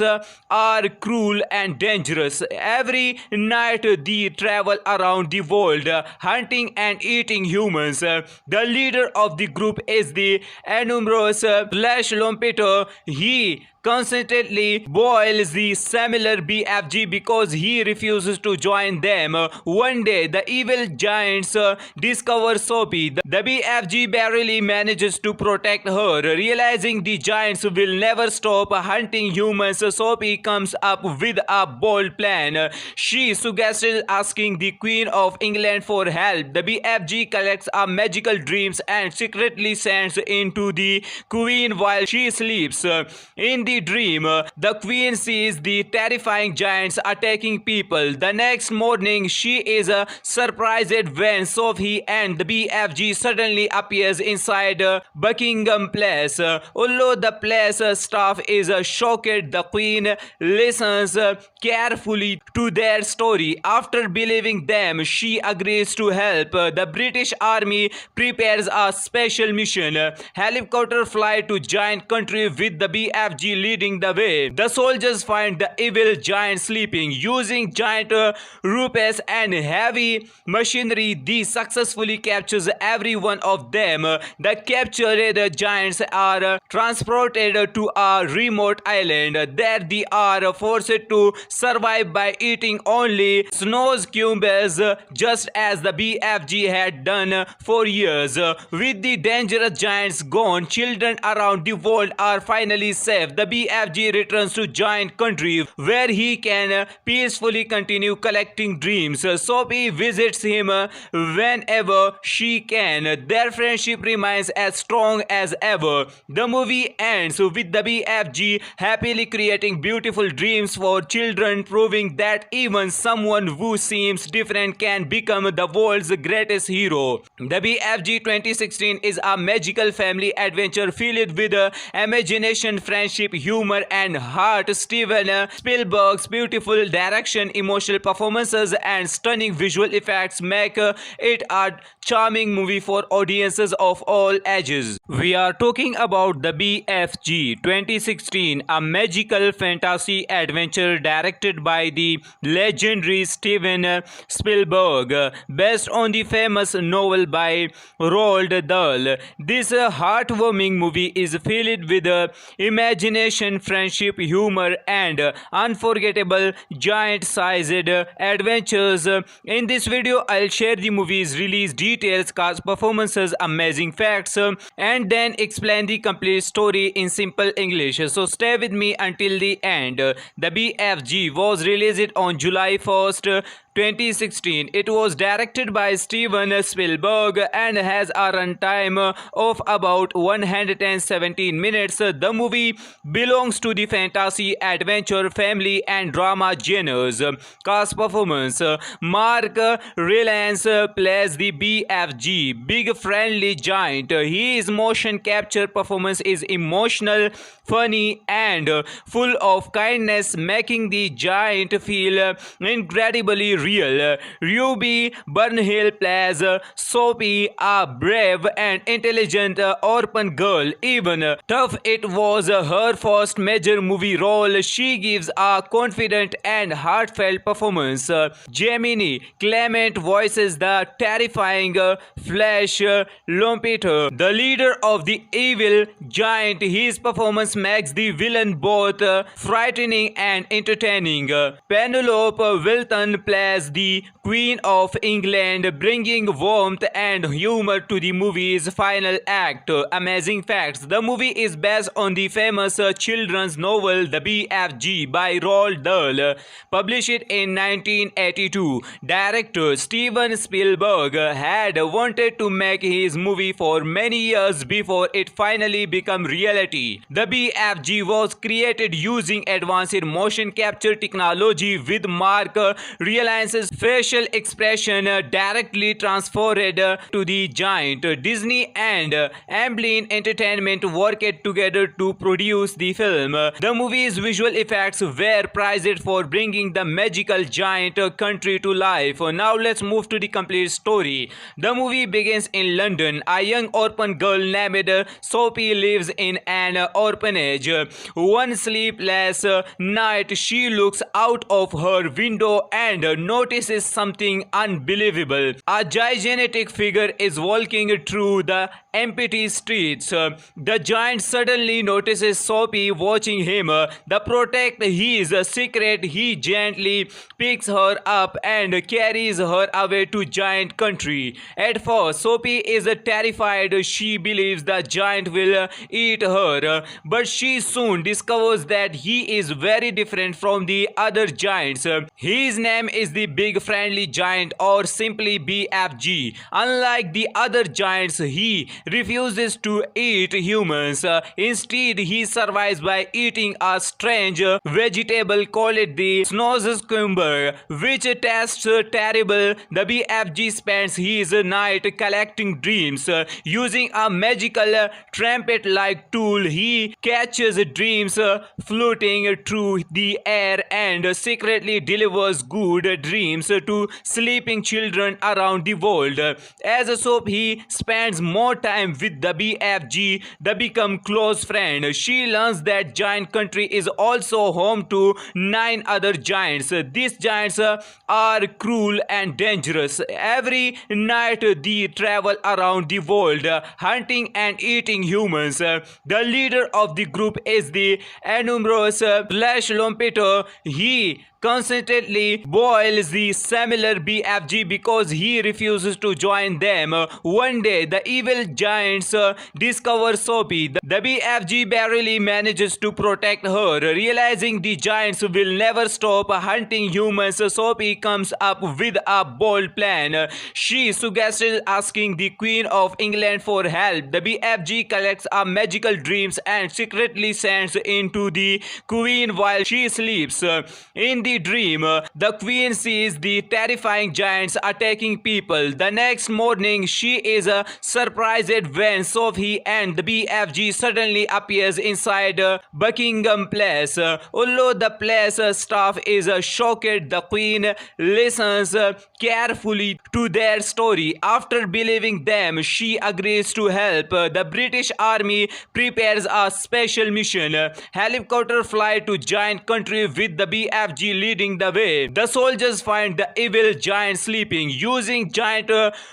are cruel and dangerous. Every night they travel around the world, hunting and eating humans. The leader of the group is the enormous Flash Lompeter. He constantly boils the similar BFG because he refuses to join them. One day, the evil giants discover Sophie. The BFG barely manages to protect her. Realizing the giants will never stop hunting humans, Sophie comes up with a bold plan. She suggests asking the Queen of England for help. The BFG collects a magical dreams and secretly sends into the Queen while she sleeps. In the dream, the Queen sees the terrifying giants attacking people. The next morning, she is surprised when Sophie and the BFG suddenly appears inside Buckingham Palace. Although the palace staff is shocked, the Queen listens carefully to their story. After believing them, she agrees to help. The British Army prepares a special mission. Helicopter fly to giant country with the BFG leading the way. The soldiers find the evil giant sleeping. Using giant ropes and heavy machinery, they successfully captures every one of them. The captured giants are transported to a remote island. There they are forced to survive by eating only snow cubes, just as the BFG had done for years. With the dangerous giants gone, children around the world are finally safe. The BFG returns to giant country where he can peacefully continue collecting dreams. Sophie visits him whenever she can. Their friendship remains as strong as ever. The movie ends with the BFG happily creating beautiful dreams for children, proving that even someone who seems different can become the world's greatest hero. The BFG 2016 is a magical family adventure filled with imagination, friendship, humor, and heart. Steven Spielberg's beautiful direction, emotional performances, and stunning visual effects make it a charming movie for audiences of all ages. We are talking about the BFG 2016, a magical fantasy adventure directed by the legendary Steven Spielberg, based on the famous novel by Roald Dahl. This heartwarming movie is filled with imagination, friendship, humor, and unforgettable giant-sized adventures. In this video, I'll share the movie's release details, cast performances, amazing facts, and then explain the complete story in simple English. So stay with me until the end. The BFG was released on July 1st, 2016. It was directed by Steven Spielberg and has a runtime of about 117 minutes. The movie belongs to the fantasy, adventure, family, and drama genres. Cast performance: Mark Rylance plays the BFG, big friendly giant. His motion capture performance is emotional, funny, and full of kindness, making the giant feel incredibly real. Ruby Burnhill plays Sophie, a brave and intelligent orphan girl. Even tough it was her first major movie role, she gives a confident and heartfelt performance. Gemini Clement voices the terrifying Flash Lompeter, the leader of the evil giant. His performance makes the villain both frightening and entertaining. Penelope Wilton plays the Queen of England, bringing warmth and humor to the movie's final act. Amazing facts: the movie is based on the famous children's novel The BFG by Roald Dahl, published in 1982. Director Steven Spielberg had wanted to make his movie for many years before it finally became reality. The BFG was created using advanced motion capture technology, with Mark Rylance's facial expression directly transferred to the giant. Disney and Amblin Entertainment worked together to produce the film. The movie's visual effects were praised for bringing the magical giant country to life. Now let's move to the complete story. The movie begins in London. A young orphan girl named Sophie lives in an orphanage. One sleepless night, she looks out of her window and notices something unbelievable. A gigantic figure is walking through the empty streets. The giant suddenly notices Sophie watching him. To protect his secret, he gently picks her up and carries her away to giant country. At first, Sophie is terrified. She believes the giant will eat her, but she soon discovers that he is very different from the other giants. His name is the Big Friendly Giant, or simply BFG. Unlike the other giants, he refuses to eat humans. Instead, he survives by eating a strange vegetable called the snozzcucumber, which tastes terrible. The BFG spends his night collecting dreams. Using a magical trumpet-like tool, he catches dreams floating through the air and secretly delivers good dreams to sleeping children around the world. As Sophie spends more time with the BFG, they become close friends. She learns that giant country is also home to 9 other giants. These giants are cruel and dangerous. Every night they travel around the world, hunting and eating humans. The leader of the group is the enormous Flash Lompeter. He constantly boils the similar BFG because he refuses to join them. One day, the evil giants discover Sophie. The BFG barely manages to protect her. Realizing the giants will never stop hunting humans, Sophie comes up with a bold plan. She suggests asking the Queen of England for help. The BFG collects a magical dreams and secretly sends into the Queen while she sleeps. In the dream, the Queen sees the terrifying giants attacking people. The next morning, she is surprised when Sophie and the BFG suddenly appears inside Buckingham Palace. Although the palace staff is shocked, the Queen listens carefully to their story. After believing them, she agrees to help. The British Army prepares a special mission. Helicopter fly to giant country with the BFG leading the way. The soldiers find the evil giant sleeping. Using giant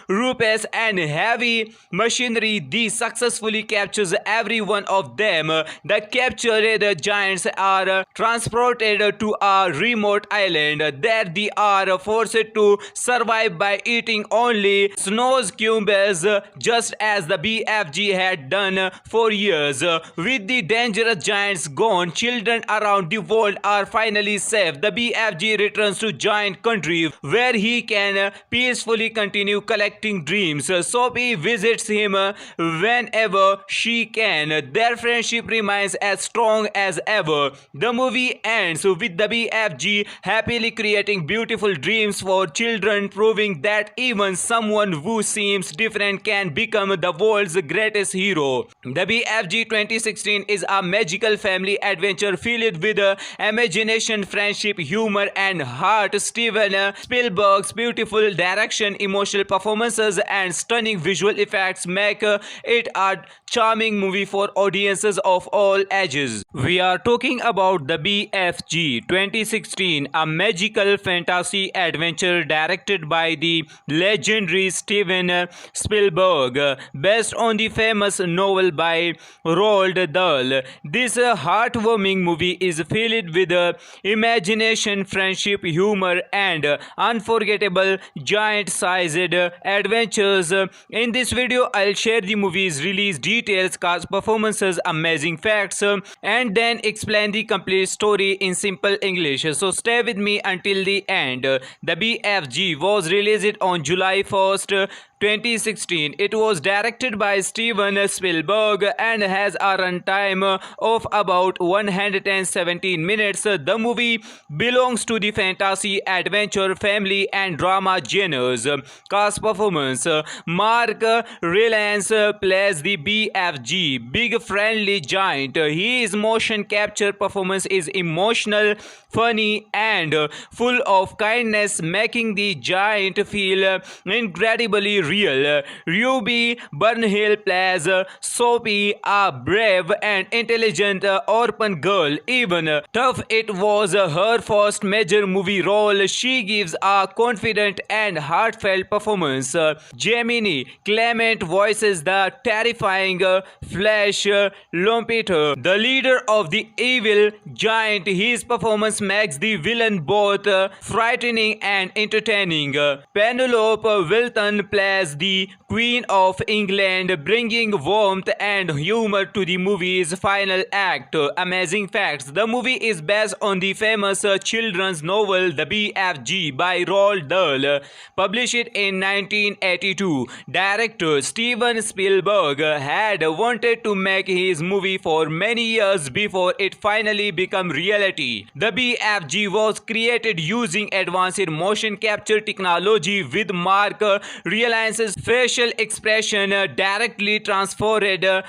ropes and heavy machinery, they successfully captures every one of them. The captured giants are transported to a remote island. There they are forced to survive by eating only snozzcucumbers, just as the BFG had done for years. With the dangerous giants gone, children around the world are finally safe. The BFG returns to giant country where he can peacefully continue collecting dreams. Sophie visits him whenever she can. Their friendship remains as strong as ever. The movie ends with the BFG happily creating beautiful dreams for children, proving that even someone who seems different can become the world's greatest hero. The BFG 2016 is a magical family adventure filled with imagination, friendship, humor, and heart. Steven Spielberg's beautiful direction, emotional performances, and stunning visual effects make it a charming movie for audiences of all ages. We are talking about the BFG 2016, a magical fantasy adventure directed by the legendary Steven Spielberg, based on the famous novel by Roald Dahl. This heartwarming movie is filled with imagination, friendship, humor, and unforgettable giant-sized adventures. In this video, I'll share the movie's release details, cast performances, amazing facts, and then explain the complete story in simple English. So stay with me until the end. The BFG was released on July 1st, 2016. It was directed by Steven Spielberg and has a runtime of about 117 minutes. The movie belongs to the fantasy, adventure, family, and drama genres. Cast performance: Mark Rylance plays the BFG, Big Friendly Giant. His motion capture performance is emotional, funny, and full of kindness, making the giant feel incredibly real. Ruby Burnhill plays Sophie, a brave and intelligent orphan girl. Even tough it was her first major movie role, she gives a confident and heartfelt performance. Gemini Clement voices the terrifying Flash Lompeter, the leader of the evil giant. His performance makes the villain both frightening and entertaining. Penelope Wilton plays the Queen of England, bringing warmth and humor to the movie's final act. Amazing facts: the movie is based on the famous children's novel The BFG by Roald Dahl, published in 1982. Director Steven Spielberg had wanted to make his movie for many years before it finally became reality. The BFG was created using advanced motion capture technology, with Mark Rylance's facial expression directly transferred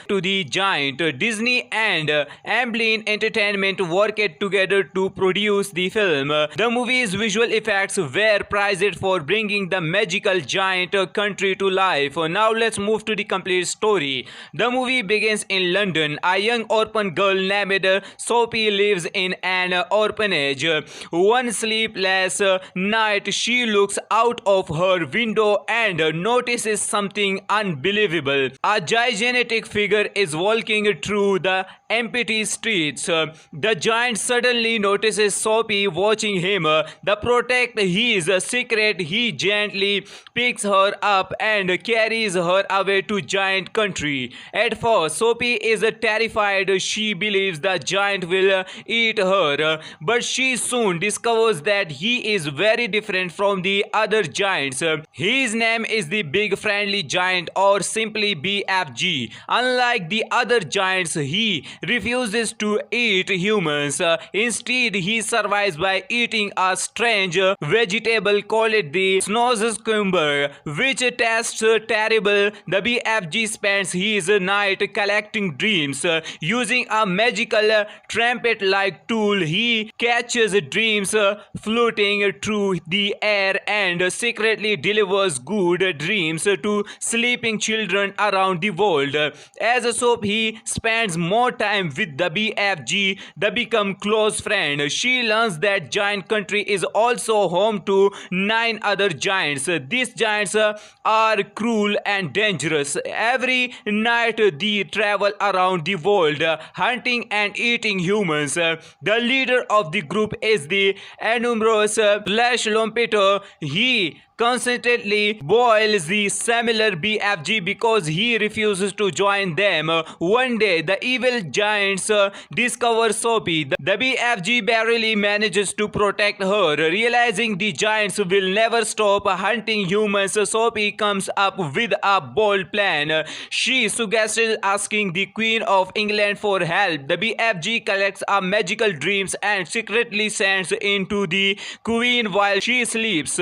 to the giant. Disney and Amblin Entertainment worked together to produce the film. The movie's visual effects were praised for bringing the magical giant country to life. Now let's move to the complete story. The movie begins in London. A young orphan girl named Sophie lives in an orphanage. One sleepless night, she looks out of her window and notices something unbelievable. A gigantic figure is walking through the empty streets. The giant suddenly notices Sophie watching him. To protect his secret, he gently picks her up and carries her away to giant country. At first, Sophie is terrified. She believes the giant will eat her, but she soon discovers that he is very different from the other giants. His name is the Big Friendly Giant, or simply BFG. Unlike the other giants, he refuses to eat humans. Instead, he survives by eating a strange vegetable called the snozzcucumber, which tastes terrible. The BFG spends his night collecting dreams. Using a magical trumpet-like tool, he catches dreams floating through the air and secretly delivers good dreams to sleeping children around the world. As Sophie spends more time with the BFG, they become close friends. She learns that giant country is also home to 9 other giants. These giants are cruel and dangerous. Every night they travel around the world, hunting and eating humans. The leader of the group is the enormous Flash Lompeter. He constantly boils the similar BFG because he refuses to join them. One day, the evil giants discover Sophie. The BFG barely manages to protect her. Realizing the giants will never stop hunting humans, Sophie comes up with a bold plan. She suggests asking the Queen of England for help. The BFG collects a magical dreams and secretly sends into the Queen while she sleeps.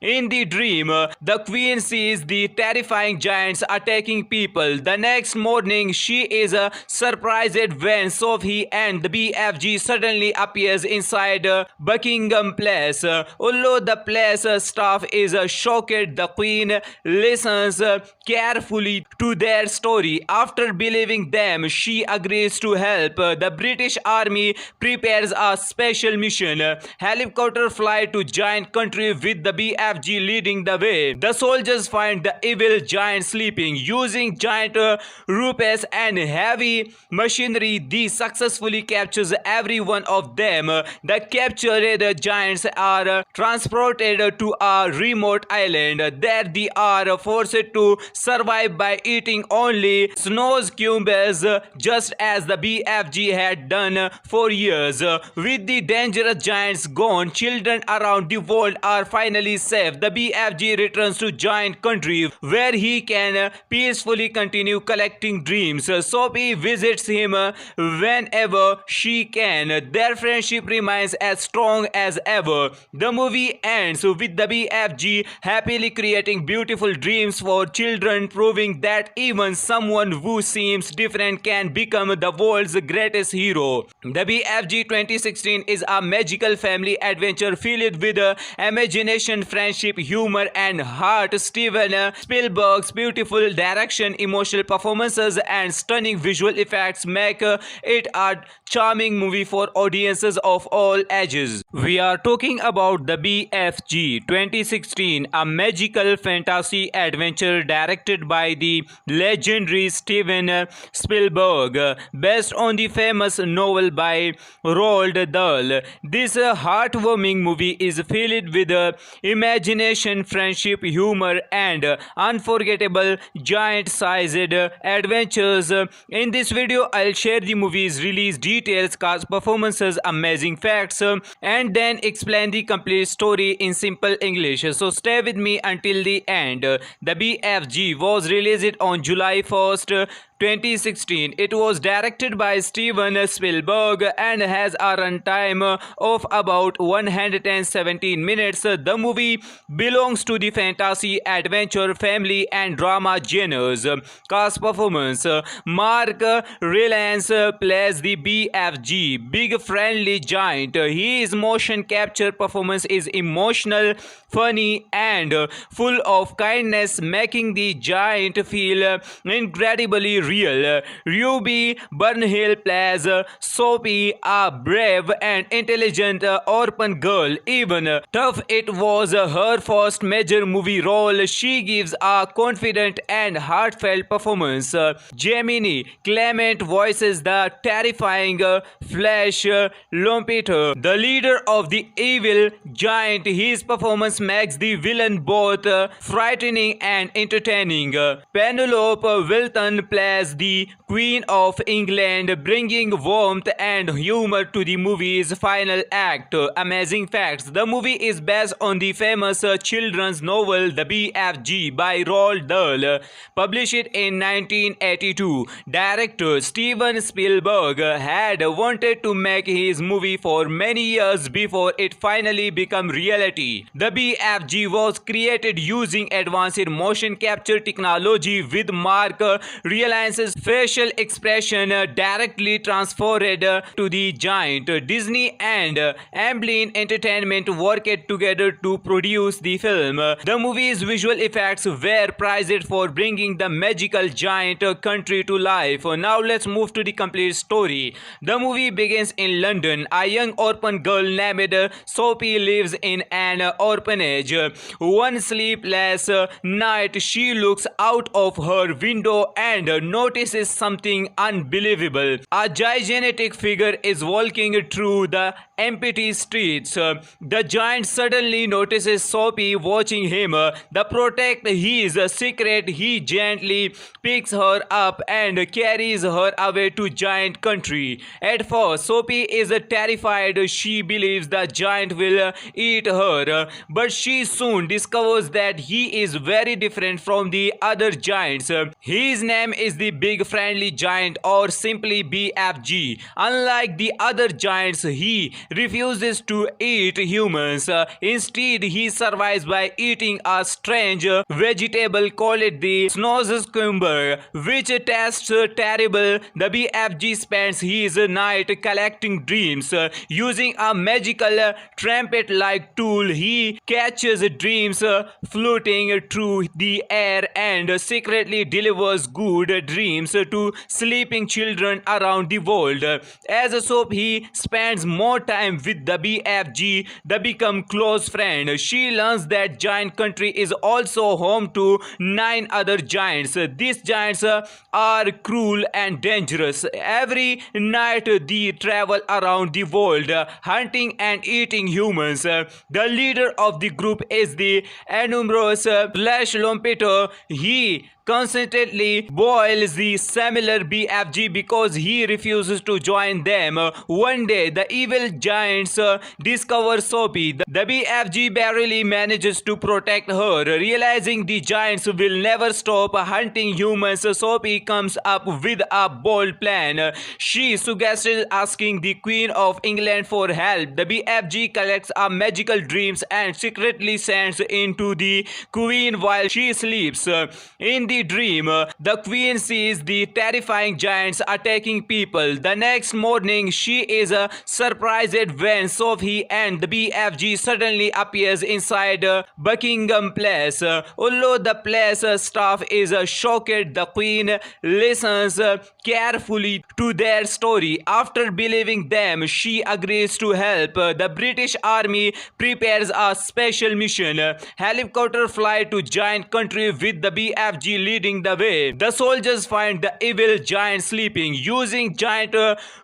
In the dream, the Queen sees the terrifying giants attacking people. The next morning, she is surprised when Sophie and the BFG suddenly appears inside Buckingham Palace. Although the palace staff is shocked, the Queen listens carefully to their story. After believing them, she agrees to help. The British Army prepares a special mission. Helicopter fly to giant country with the BFG leading the way. The soldiers find the evil giant sleeping. Using giant ropes and heavy machinery, they successfully captures every one of them. The captured giants are transported to a remote island. There they are forced to survive by eating only snozzcucumbers, just as the BFG had done for years. With the dangerous giants gone, children around the world are finally safe. The BFG returns to giant country where he can peacefully continue collecting dreams. Sophie visits him whenever she can. Their friendship remains as strong as ever. The movie ends with the BFG happily creating beautiful dreams for children, proving that even someone who seems different can become the world's greatest hero. The BFG 2016 is a magical family adventure filled with imagination, friendship, humor and heart. Steven Spielberg's beautiful direction, emotional performances, and stunning visual effects make it a charming movie for audiences of all ages. We are talking about the BFG 2016, a magical fantasy adventure directed by the legendary Steven Spielberg, based on the famous novel by Roald Dahl. This heartwarming movie is filled with imagination, friendship, humor, and unforgettable giant-sized adventures. In this video, I'll share the movie's release details, cast performances, amazing facts, and then explain the complete story in simple English. So stay with me until the end. The BFG was released on July 1st, 2016. It was directed by Steven Spielberg and has a runtime of about 117 minutes. The movie belongs to the fantasy, adventure, family, and drama genres. Cast performance: Mark Rylance plays the BFG, Big Friendly Giant. His motion capture performance is emotional, funny, and full of kindness, making the giant feel incredibly real. Ruby Burnhill plays Sophie, a brave and intelligent orphan girl. Even tough it was her first major movie role, she gives a confident and heartfelt performance. Gemini Clement voices the terrifying Flash Lompeter, the leader of the evil giant. His performance makes the villain both frightening and entertaining. Penelope Wilton plays the Queen of England, bringing warmth and humor to the movie's final act. Amazing facts: the movie is based on the famous children's novel The BFG by Roald Dahl, published in 1982. Director Steven Spielberg had wanted to make his movie for many years before it finally became reality. The BFG was created using advanced motion capture technology, with Mark Rylance's facial expression directly transferred to the giant. Disney and Amblin Entertainment worked together to produce the film. The movie's visual effects were praised for bringing the magical giant country to life. Now let's move to the complete story. The movie begins in London. A young orphan girl named Sophie lives in an orphanage. One sleepless night, she looks out of her window and notices something unbelievable. A gigantic figure is walking through the empty streets. The giant suddenly notices Sophie watching him. To protect his secret, he gently picks her up and carries her away to giant country. At first, Sophie is terrified. She believes the giant will eat her, but she soon discovers that he is very different from the other giants. His name is the Big Friendly Giant, or simply BFG. Unlike the other giants, he refuses to eat humans. Instead, he survives by eating a strange vegetable called the snozzcumber, which tastes terrible. The BFG spends his night collecting dreams. Using a magical trumpet-like tool, he catches dreams floating through the air and secretly delivers good dreams to sleeping children around the world. As Sophie spends more time with the BFG, they become close friends. She learns that giant country is also home to 9 other giants. These giants are cruel and dangerous. Every night they travel around the world, hunting and eating humans. The leader of the group is the enormous Flash Lompeter. He constantly boils the similar BFG because he refuses to join them. One day, the evil giants discover Sophie. The BFG barely manages to protect her. Realizing the giants will never stop hunting humans, Sophie comes up with a bold plan. She suggests asking the Queen of England for help. The BFG collects a magical dreams and secretly sends into the Queen while she sleeps. In the the dream, the queen sees the terrifying giants attacking people. The next morning, she is surprised when Sophie and the BFG suddenly appears inside Buckingham Palace. Although the palace staff is shocked, the queen listens carefully to their story. After believing them, she agrees to help. The British Army prepares a special mission. Helicopter fly to giant country with the BFG leading the way. The soldiers find the evil giant sleeping. Using giant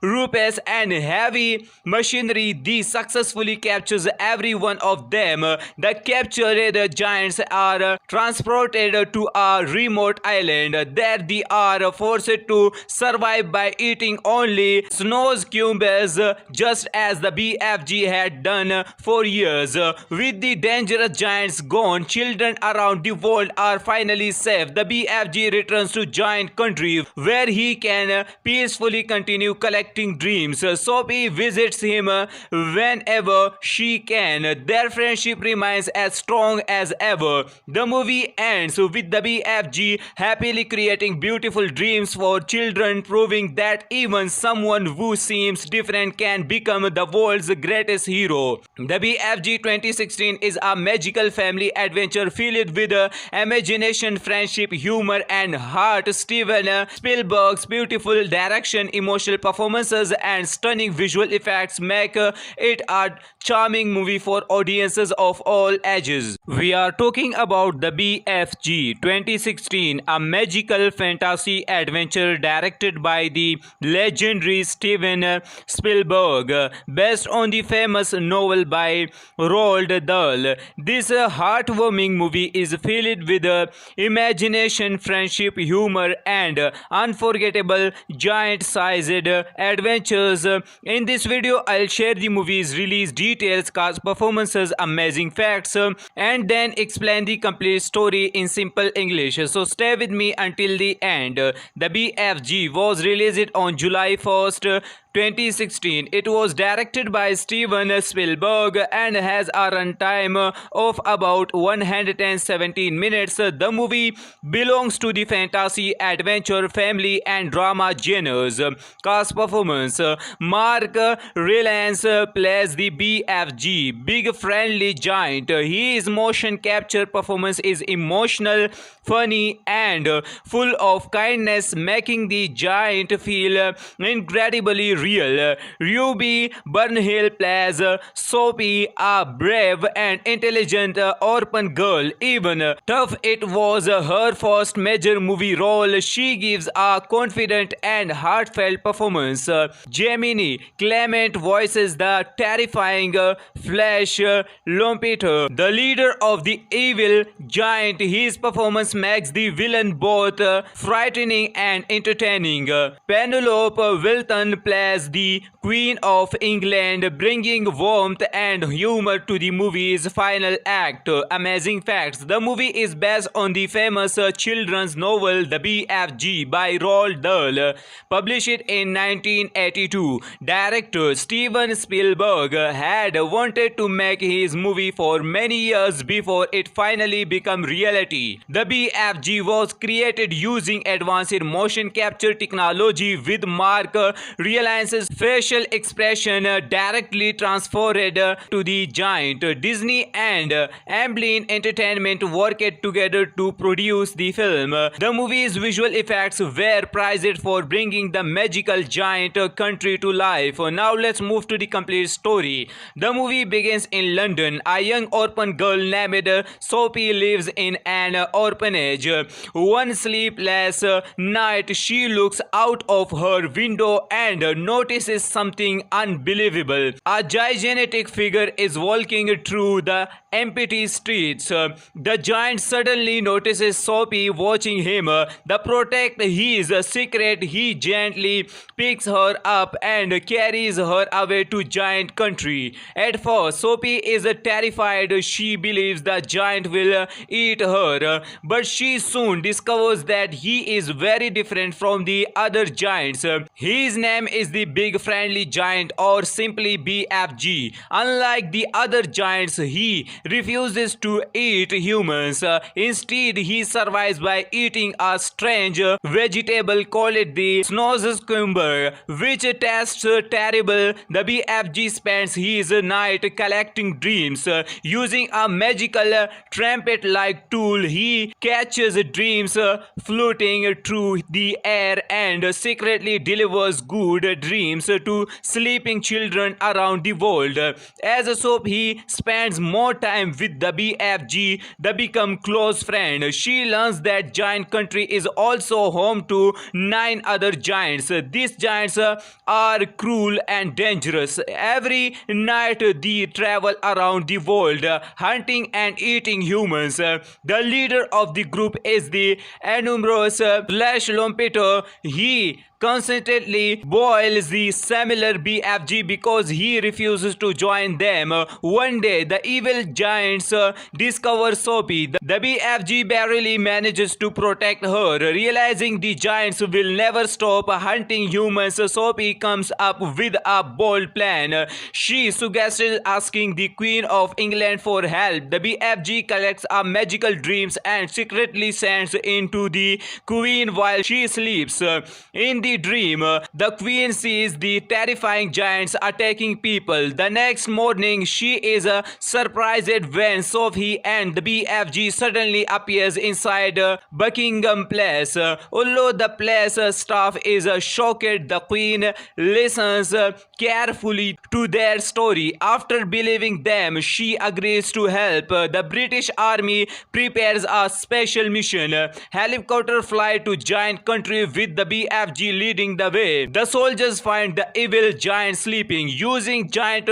ropes and heavy machinery, they successfully captures every one of them. The captured giants are transported to a remote island. There they are forced to survive by eating only snow cubes, just as the BFG had done for years. With the dangerous giants gone, children around the world are finally safe. The BFG returns to giant country where he can peacefully continue collecting dreams. Sophie visits him whenever she can. Their friendship remains as strong as ever. The movie ends with the BFG happily creating beautiful dreams for children, proving that even someone who seems different can become the world's greatest hero. The BFG 2016 is a magical family adventure filled with imagination, friendship, humor, and heart. Steven Spielberg's beautiful direction, emotional performances, and stunning visual effects make it a charming movie for audiences of all ages. We are talking about the BFG 2016, a magical fantasy adventure directed by the legendary Steven Spielberg, based on the famous novel by Roald Dahl. This heartwarming movie is filled with imagination, friendship, humor, and unforgettable giant-sized adventures. In this video, I'll share the movie's release details, cast performances, amazing facts, and then explain the complete story in simple English. So stay with me until the end. The BFG was released on July 1st, 2016. It was directed by Steven Spielberg and has a runtime of about 117 minutes. The movie belongs to the fantasy, adventure, family, and drama genres. Cast performance: Mark Rylance plays the BFG, big friendly giant. His motion capture performance is emotional, funny, and full of kindness, making the giant feel incredibly real. Ruby Burnhill plays Sophie, a brave and intelligent orphan girl. Even tough it was her first major movie role, she gives a confident and heartfelt performance. Gemini Clement voices the terrifying Flash Lampeter, the leader of the evil giant. His performance makes the villain both frightening and entertaining. Penelope Wilton plays the Queen of England, bringing warmth and humor to the movie's final act. Amazing facts: the movie is based on the famous children's novel The BFG by Roald Dahl, published in 1982. Director Steven Spielberg had wanted to make his movie for many years before it finally became reality. The BFG was created using advanced motion capture technology, with Mark Rylance's facial expression directly transferred to the giant. Disney and Amblin Entertainment worked together to produce the film. The movie's visual effects were praised for bringing the magical giant country to life. Now let's move to the complete story. The movie begins in London. A young orphan girl named Sophie lives in an orphanage. One sleepless night, she looks out of her window and notices something unbelievable. A gigantic figure is walking through the empty streets. The giant suddenly notices Sophie watching him. To protect his secret, he gently picks her up and carries her away to giant country. At first, Sophie is terrified. She believes the giant will eat her, but she soon discovers that he is very different from the other giants. His name is the Big Friendly Giant, or simply BFG. Unlike the other giants, he refuses to eat humans. Instead, he survives surprise by eating a strange vegetable called the snozzcucumber, which tastes terrible. The BFG spends his night collecting dreams. Using a magical trumpet-like tool, he catches dreams floating through the air and secretly delivers good dreams to sleeping children around the world. As a soap, he spends more time with the BFG. They become close friends. She learns that giant country is also home to 9 other giants. These giants are cruel and dangerous. Every night they travel around the world, hunting and eating humans. The leader of the group is the enormous Flash Lompeter. He constantly boils the similar BFG because he refuses to join them. One day, the evil giants discover Soapy. The BFG barely manages to protect her. Realizing the giants will never stop hunting humans, Soapy comes up with a bold plan. She suggests asking the Queen of England for help. The BFG collects a magical dreams and secretly sends into the Queen while she sleeps. In the dream, the Queen sees the terrifying giants attacking people. The next morning, she is surprised when Sophie and the BFG suddenly appears inside Buckingham Palace. Although the palace staff is shocked, the Queen listens carefully to their story. After believing them, she agrees to help. The British Army prepares a special mission. Helicopter fly to giant country with the BFG leading the way. The soldiers find the evil giant sleeping. Using giant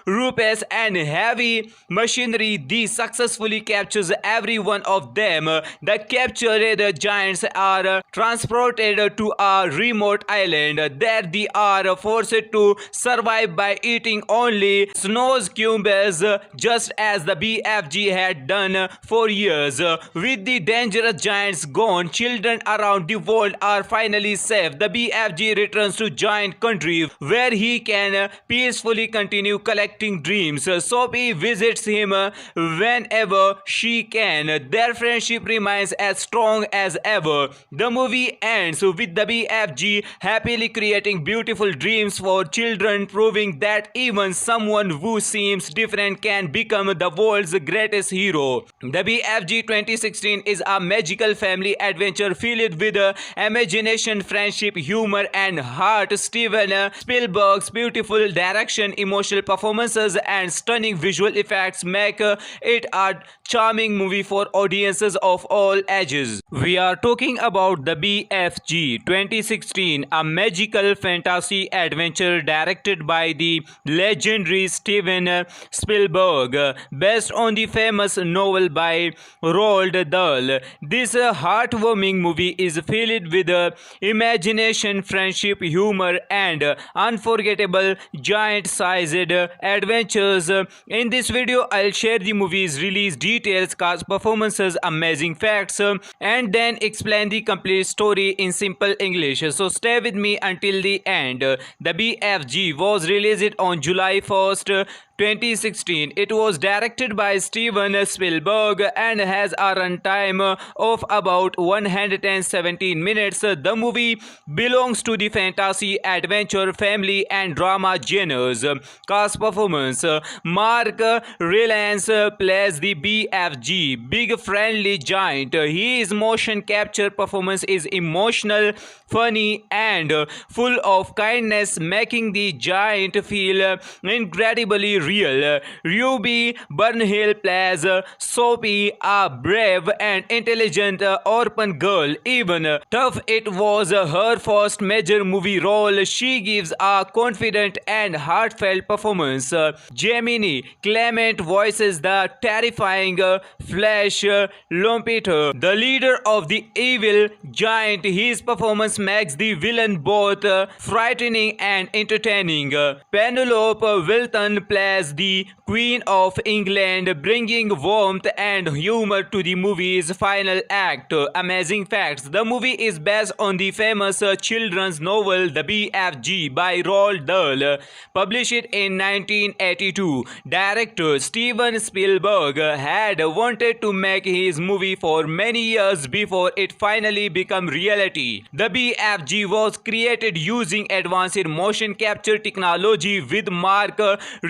ropes and heavy machinery, they successfully captures every one of them. The captured giants are transported to a remote island. There they are forced to survive by eating only snozzcucumbers, just as the BFG had done for years. With the dangerous giants gone, children around the world are finally safe. The BFG returns to giant country where he can peacefully continue collecting dreams. Soapy visits him whenever she can. Their friendship remains as strong as ever. The movie ends with the BFG happily creating beautiful dreams for children, proving that even someone who seems different can become the world's greatest hero. The BFG 2016 is a magical family adventure filled with imagination, friendship, humor, and heart. Steven Spielberg's beautiful direction, emotional performances, and stunning visual effects make it a charming movie for audiences of all ages. We are talking about the BFG 2016, a magical fantasy adventure directed by the legendary Steven Spielberg, based on the famous novel by Roald Dahl. This heartwarming movie is filled with imagination, friendship, humor, and unforgettable giant-sized adventures. In this video, I'll share the movie's release details, cast performances, amazing facts, and then explain the complete story in simple English. So stay with me until the end. The BFG was released on July 1st, 2016. It was directed by Steven Spielberg and has a runtime of about 117 minutes. The movie belongs to the fantasy, adventure, family, and drama genres. Cast performance: Mark Rylance plays the BFG, big friendly giant. His motion capture performance is emotional, funny, and full of kindness, making the giant feel incredibly real. Ruby Burnhill plays Soapy, a brave and intelligent orphan girl. Even tough it was her first major movie role, she gives a confident and heartfelt performance. Gemini Clement voices the terrifying Flash Lompeter, the leader of the evil giant. His performance makes the villain both frightening and entertaining. Penelope Wilton plays as the Queen of England, bringing warmth and humor to the movie's final act. Amazing facts: the movie is based on the famous children's novel The BFG by Roald Dahl, published in 1982. Director Steven Spielberg had wanted to make his movie for many years before it finally became reality. The BFG was created using advanced motion capture technology, with Mark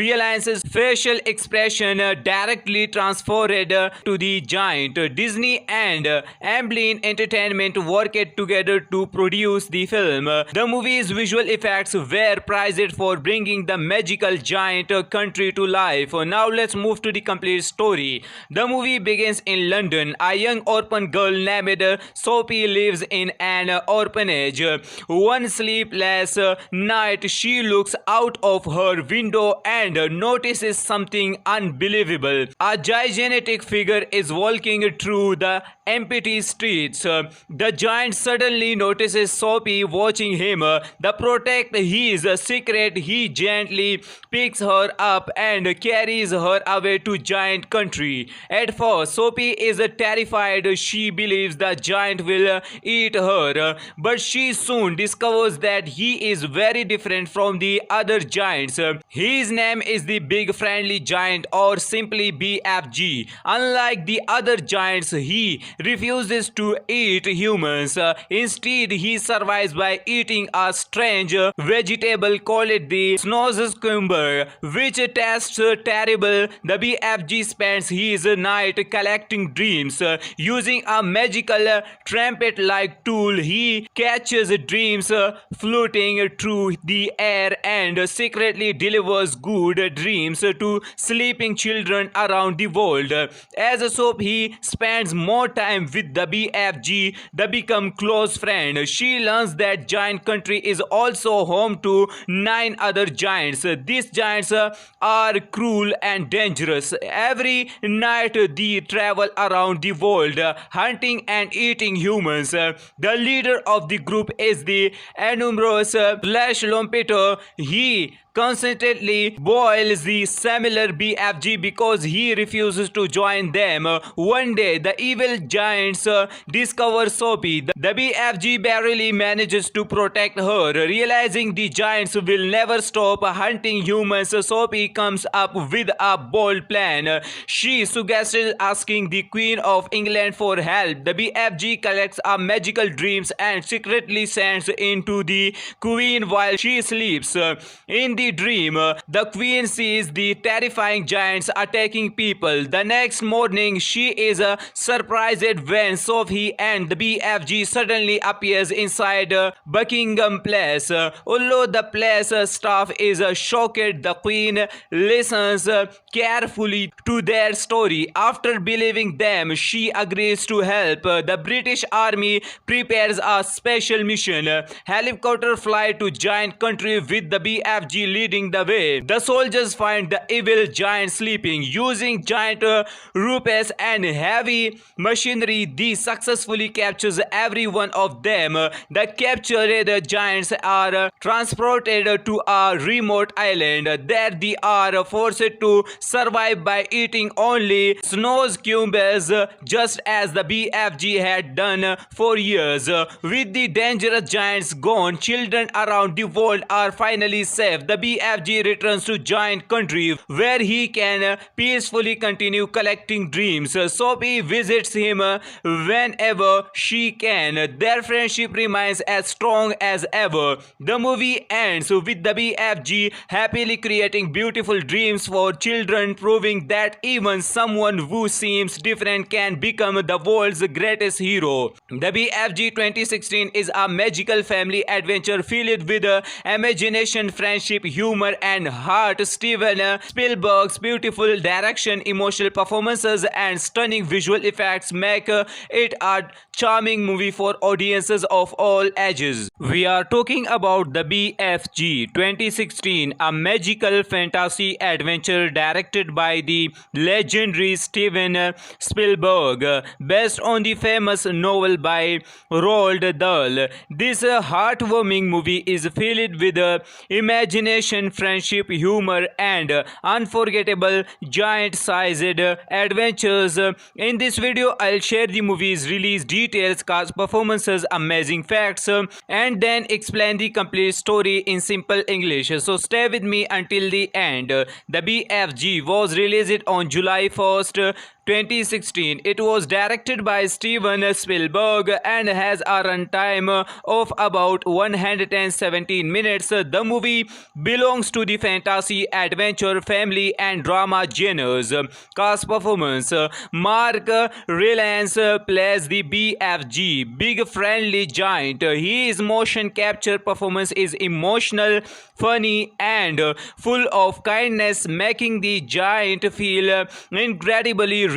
Rylance's facial expression directly transferred to the giant. Disney and Amblin Entertainment worked together to produce the film. The movie's visual effects were praised for bringing the magical giant country to life. Now let's move to the complete story. The movie begins in London. A young orphan girl named Sophie lives in an orphanage. One sleepless night, she looks out of her window and notices something unbelievable. A gigantic figure is walking through the empty streets. The giant suddenly notices Sophie watching him. To protect his secret, he gently picks her up and carries her away to giant country. At first, Sophie is terrified. She believes the giant will eat her, but she soon discovers that he is very different from the other giants. His name is the Big Friendly Giant, or simply BFG. Unlike the other giants, he refuses to eat humans. Instead, he survives by eating a strange vegetable called the snozcucumber, which tastes terrible. The BFG spends his night collecting dreams. Using a magical trumpet-like tool, he catches dreams floating through the air and secretly delivers good dreams to sleeping children around the world. As Sophie spends more time with the BFG, they become close friends. She learns that giant country is also home to 9 other giants. These giants are cruel and dangerous. Every night they travel around the world, hunting and eating humans. The leader of the group is the enormous Flash Lompeter. He constantly boils the similar BFG because he refuses to join them. One day, the evil giants discover Sophie. The BFG barely manages to protect her. Realizing the giants will never stop hunting humans, Sophie comes up with a bold plan. She suggests asking the Queen of England for help. The BFG collects a magical dreams and secretly sends into the Queen while she sleeps. In the dream, the Queen sees the terrifying giants attacking people. The next morning, she is surprised when Sophie and the BFG suddenly appears inside Buckingham Palace. Although the palace staff is shocked, the Queen listens carefully to their story. After believing them, she agrees to help. The British Army prepares a special mission. Helicopter fly to giant country with the BFG leading the way. The soldiers find the evil giant sleeping. Using giant ropes and heavy machinery, they successfully captures every one of them. The captured giants are transported to a remote island. There they are forced to survive by eating only snozcucumbers, just as the BFG had done for years. With the dangerous giants gone, children around the world are finally safe. The BFG returns to giant country where he can peacefully continue collecting dreams. Sophie visits him whenever she can. Their friendship remains as strong as ever. The movie ends with the BFG happily creating beautiful dreams for children, proving that even someone who seems different can become the world's greatest hero. The BFG 2016 is a magical family adventure filled with imagination, friendship, humor, and heart. Steven Spielberg's beautiful direction, emotional performances, and stunning visual effects make make it a charming movie for audiences of all ages. We are talking about the BFG 2016, a magical fantasy adventure directed by the legendary Steven Spielberg, based on the famous novel by Roald Dahl. This heartwarming movie is filled with imagination, friendship, humor, and unforgettable giant-sized adventures. In this video, I'll share the movie's release details, cast performances, amazing facts, and then explain the complete story in simple English. So stay with me until the end. The BFG was released on July 1st, 2016. It was directed by Steven Spielberg and has a runtime of about 117 minutes. The movie belongs to the fantasy, adventure, family, and drama genres. Cast performance: Mark Rylance plays the BFG, Big Friendly Giant. His motion capture performance is emotional, funny, and full of kindness, making the giant feel incredibly real.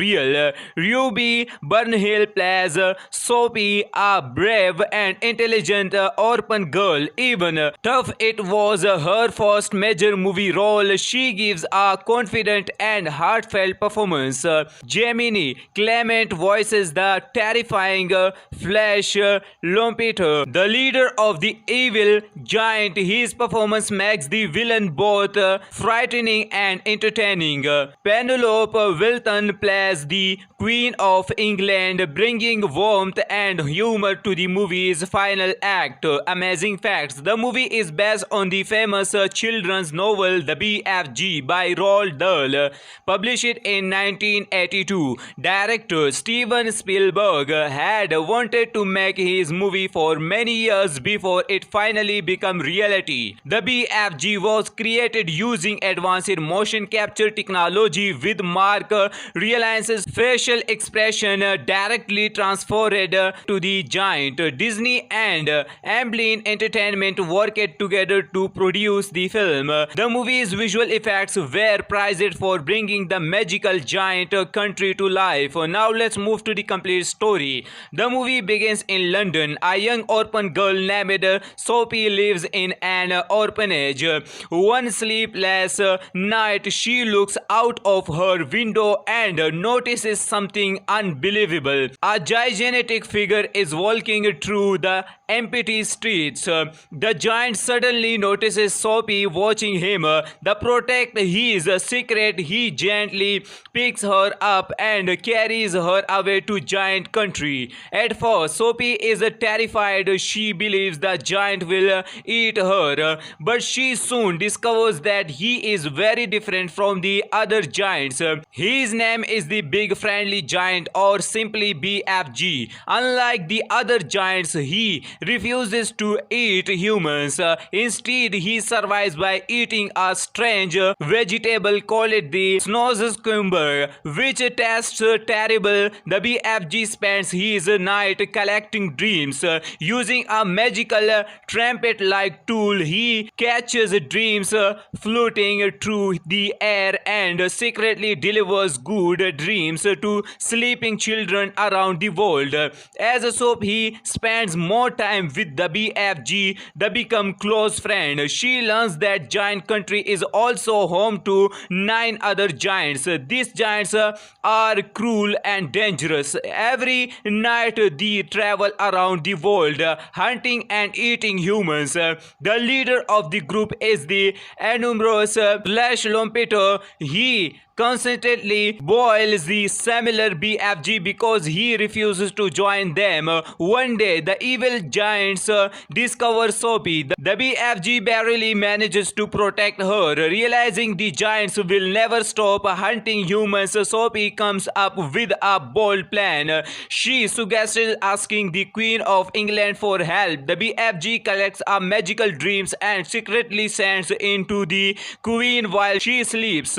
Ruby Burnhill plays Sophie, a brave and intelligent orphan girl. Even tough it was her first major movie role, she gives a confident and heartfelt performance. Gemini Clement voices the terrifying Flash Lompeter, the leader of the evil giant. His performance makes the villain both frightening and entertaining. Penelope Wilton plays the Queen of England, bringing warmth and humor to the movie's final act. Amazing facts: the movie is based on the famous children's novel The BFG by Roald Dahl, published in 1982. Director Steven Spielberg had wanted to make his movie for many years before it finally became reality. The BFG was created using advanced motion capture technology, with Mark Rylance's facial expression directly transferred to the giant. Disney and Amblin Entertainment worked together to produce the film. The movie's visual effects were prized for bringing the magical giant country to life. Now let's move to the complete story. The movie begins in London. A young orphan girl named Sophie lives in an orphanage. One sleepless night, she looks out of her window and notices something unbelievable. A gigantic figure is walking through the empty streets. The giant suddenly notices Sophie watching him. To protect his secret, he gently picks her up and carries her away to giant country. At first, Sophie is terrified. She believes the giant will eat her, but she soon discovers that he is very different from the other giants. His name is the Big Friendly Giant, or simply BFG. Unlike the other giants, he refuses to eat humans. Instead, he survives by eating a strange vegetable called the snozzcucumber, which tastes terrible. The BFG spends his night collecting dreams. Using a magical trumpet-like tool, he catches dreams floating through the air and secretly delivers good dreams to sleeping children around the world. As Sophie spends more time with the BFG, they become close friends. She learns that giant country is also home to 9 other giants. These giants are cruel and dangerous. Every night they travel around the world, hunting and eating humans. The leader of the group is the enormous Flash Lompeter. He constantly boils the similar BFG because he refuses to join them. One day, the evil giants discover Sophie. The BFG barely manages to protect her. Realizing the giants will never stop hunting humans, Sophie comes up with a bold plan. She suggests asking the Queen of England for help. The BFG collects a magical dreams and secretly sends into the Queen while she sleeps.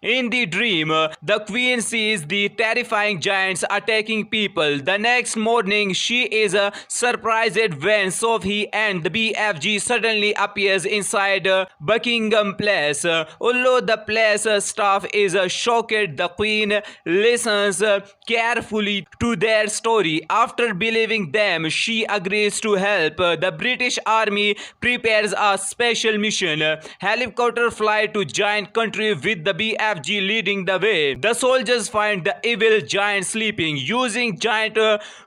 In the Sophie dream. The queen sees the terrifying giants attacking people. The next morning, she is surprised when Sophie and the BFG suddenly appears inside Buckingham Palace. Although the palace staff is shocked, the queen listens carefully to their story. After believing them, she agrees to help. The British Army prepares a special mission. Helicopter fly to giant country with the BFG leading the way. The soldiers find the evil giant sleeping. Using giant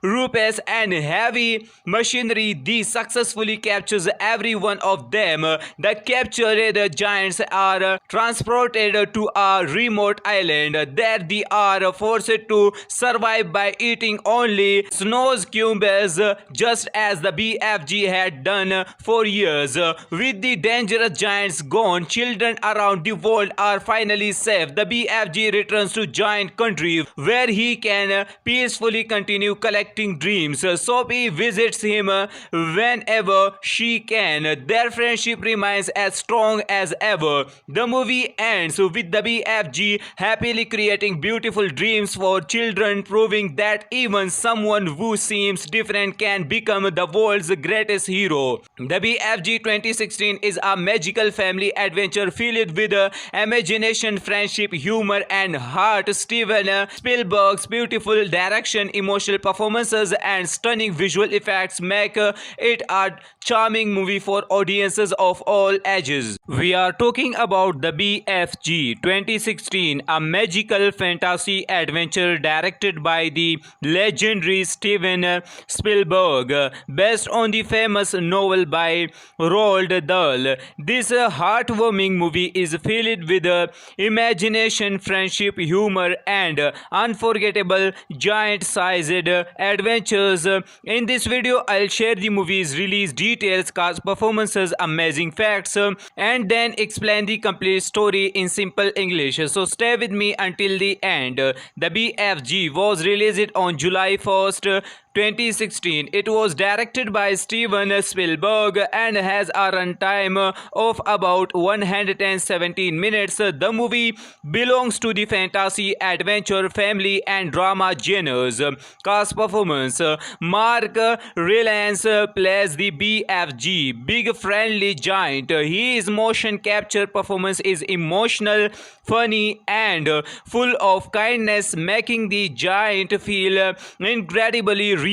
ropes and heavy machinery, these successfully captures every one of them. The captured giants are transported to a remote island. There they are forced to survive by eating only snow cubes, just as the BFG had done for years. With the dangerous giants gone, children around the world are finally safe. The BFG returns to giant country where he can peacefully continue collecting dreams. Sophie visits him whenever she can. Their friendship remains as strong as ever. The movie ends with the BFG happily creating beautiful dreams for children, proving that even someone who seems different can become the world's greatest hero. The BFG 2016 is a magical family adventure filled with imagination, friendship, humor, and heart. Steven Spielberg's beautiful direction, emotional performances, and stunning visual effects make it a charming movie for audiences of all ages. We are talking about the BFG 2016, a magical fantasy adventure directed by the legendary Steven Spielberg, based on the famous novel by Roald Dahl. This heartwarming movie is filled with imagination, friendship, humor, and unforgettable giant-sized adventures. In this video, I'll share the movie's release details, cast performances, amazing facts, and then explain the complete story in simple English. So stay with me until the end. The BFG was released on July 1st, 2016. It was directed by Steven Spielberg and has a runtime of about 117 minutes. The movie belongs to the fantasy, adventure, family, and drama genres. Cast performance: Mark Rylance plays the BFG, big friendly giant. His motion capture performance is emotional, funny, and full of kindness, making the giant feel incredibly real.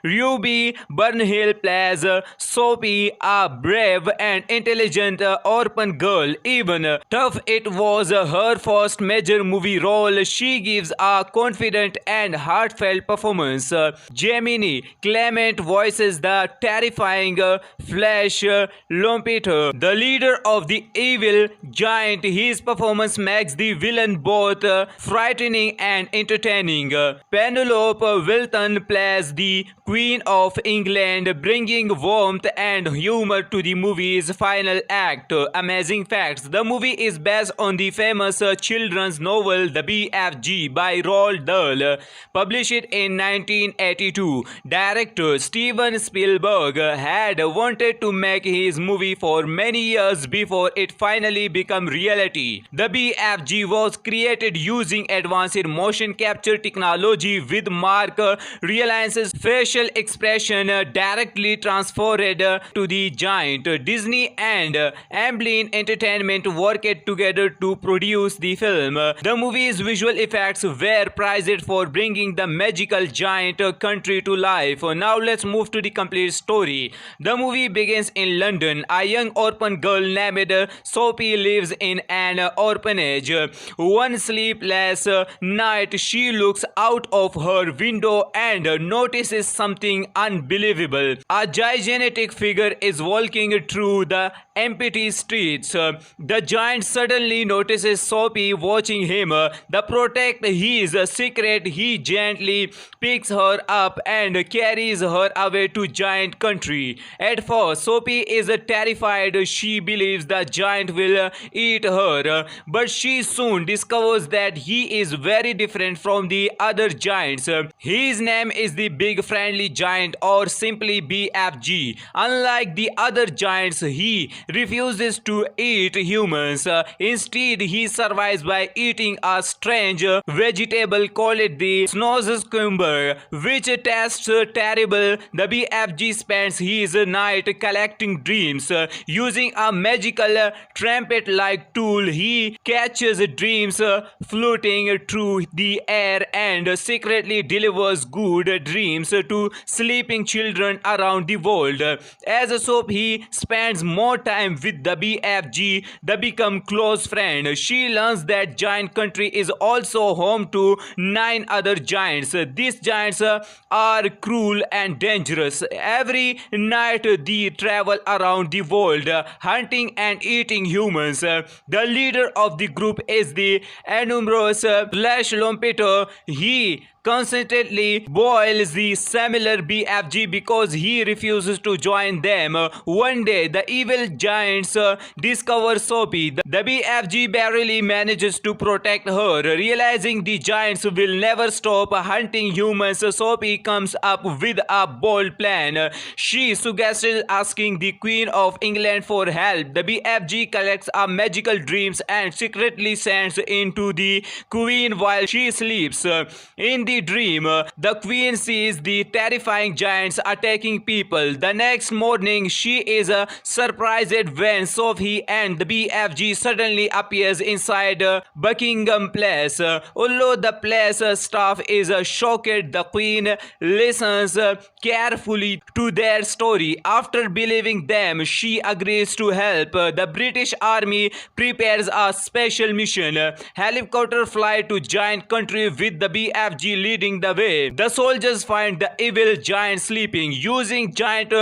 Ruby Burnhill plays Sophie, a brave and intelligent orphan girl. Even tough it was her first major movie role, she gives a confident and heartfelt performance. Gemini Clement voices the terrifying Flash Lampeter, the leader of the evil giant. His performance makes the villain both frightening and entertaining. Penelope Wilton plays the Queen of England, bringing warmth and humor to the movie's final act. Amazing facts: the movie is based on the famous children's novel The BFG by Roald Dahl, published in 1982. Director Steven Spielberg had wanted to make his movie for many years before it finally became reality. The BFG was created using advanced motion capture technology, with Mark Rylance's facial expression directly transferred to the giant. Disney and Amblin Entertainment worked together to produce the film. The movie's visual effects were praised for bringing the magical giant country to life. Now let's move to the complete story. The movie begins in London. A young orphan girl named Sophie lives in an orphanage. One sleepless night, she looks out of her window and notices something unbelievable. A gigantic figure is walking through the empty streets. The giant suddenly notices Sophie watching him. To protect his secret, he gently picks her up and carries her away to giant country. At first, Sophie is terrified. She believes the giant will eat her, but she soon discovers that he is very different from the other giants. His name is the Big Friendly Giant, or simply BFG. Unlike the other giants, he refuses to eat humans. Instead, he survives by eating a strange vegetable called the snozzcucumber, which tastes terrible. The BFG spends his night collecting dreams. Using a magical trumpet-like tool, he catches dreams floating through the air and secretly delivers good dreams to sleeping children around the world. As a soap, he spends more time with the BFG. They become close friends. She learns that giant country is also home to 9 other giants. These giants are cruel and dangerous. Every night they travel around the world hunting and eating humans. The leader of the group is the enormous Flash Lompeter. He constantly boils the similar BFG because he refuses to join them. One day, the evil giants discover Soapy. The BFG barely manages to protect her. Realizing the giants will never stop hunting humans, Soapy comes up with a bold plan. She suggests asking the Queen of England for help. The BFG collects a magical dreams and secretly sends into the Queen while she sleeps. In the dream, the Queen sees the terrifying giants attacking people. The next morning, she is surprised when Sophie and the BFG suddenly appears inside Buckingham Palace. Although the palace staff is shocked, the Queen listens carefully to their story. After believing them, she agrees to help. The British Army prepares a special mission. Helicopter fly to giant country with the BFG leading the way. The soldiers find the evil giant sleeping. Using giant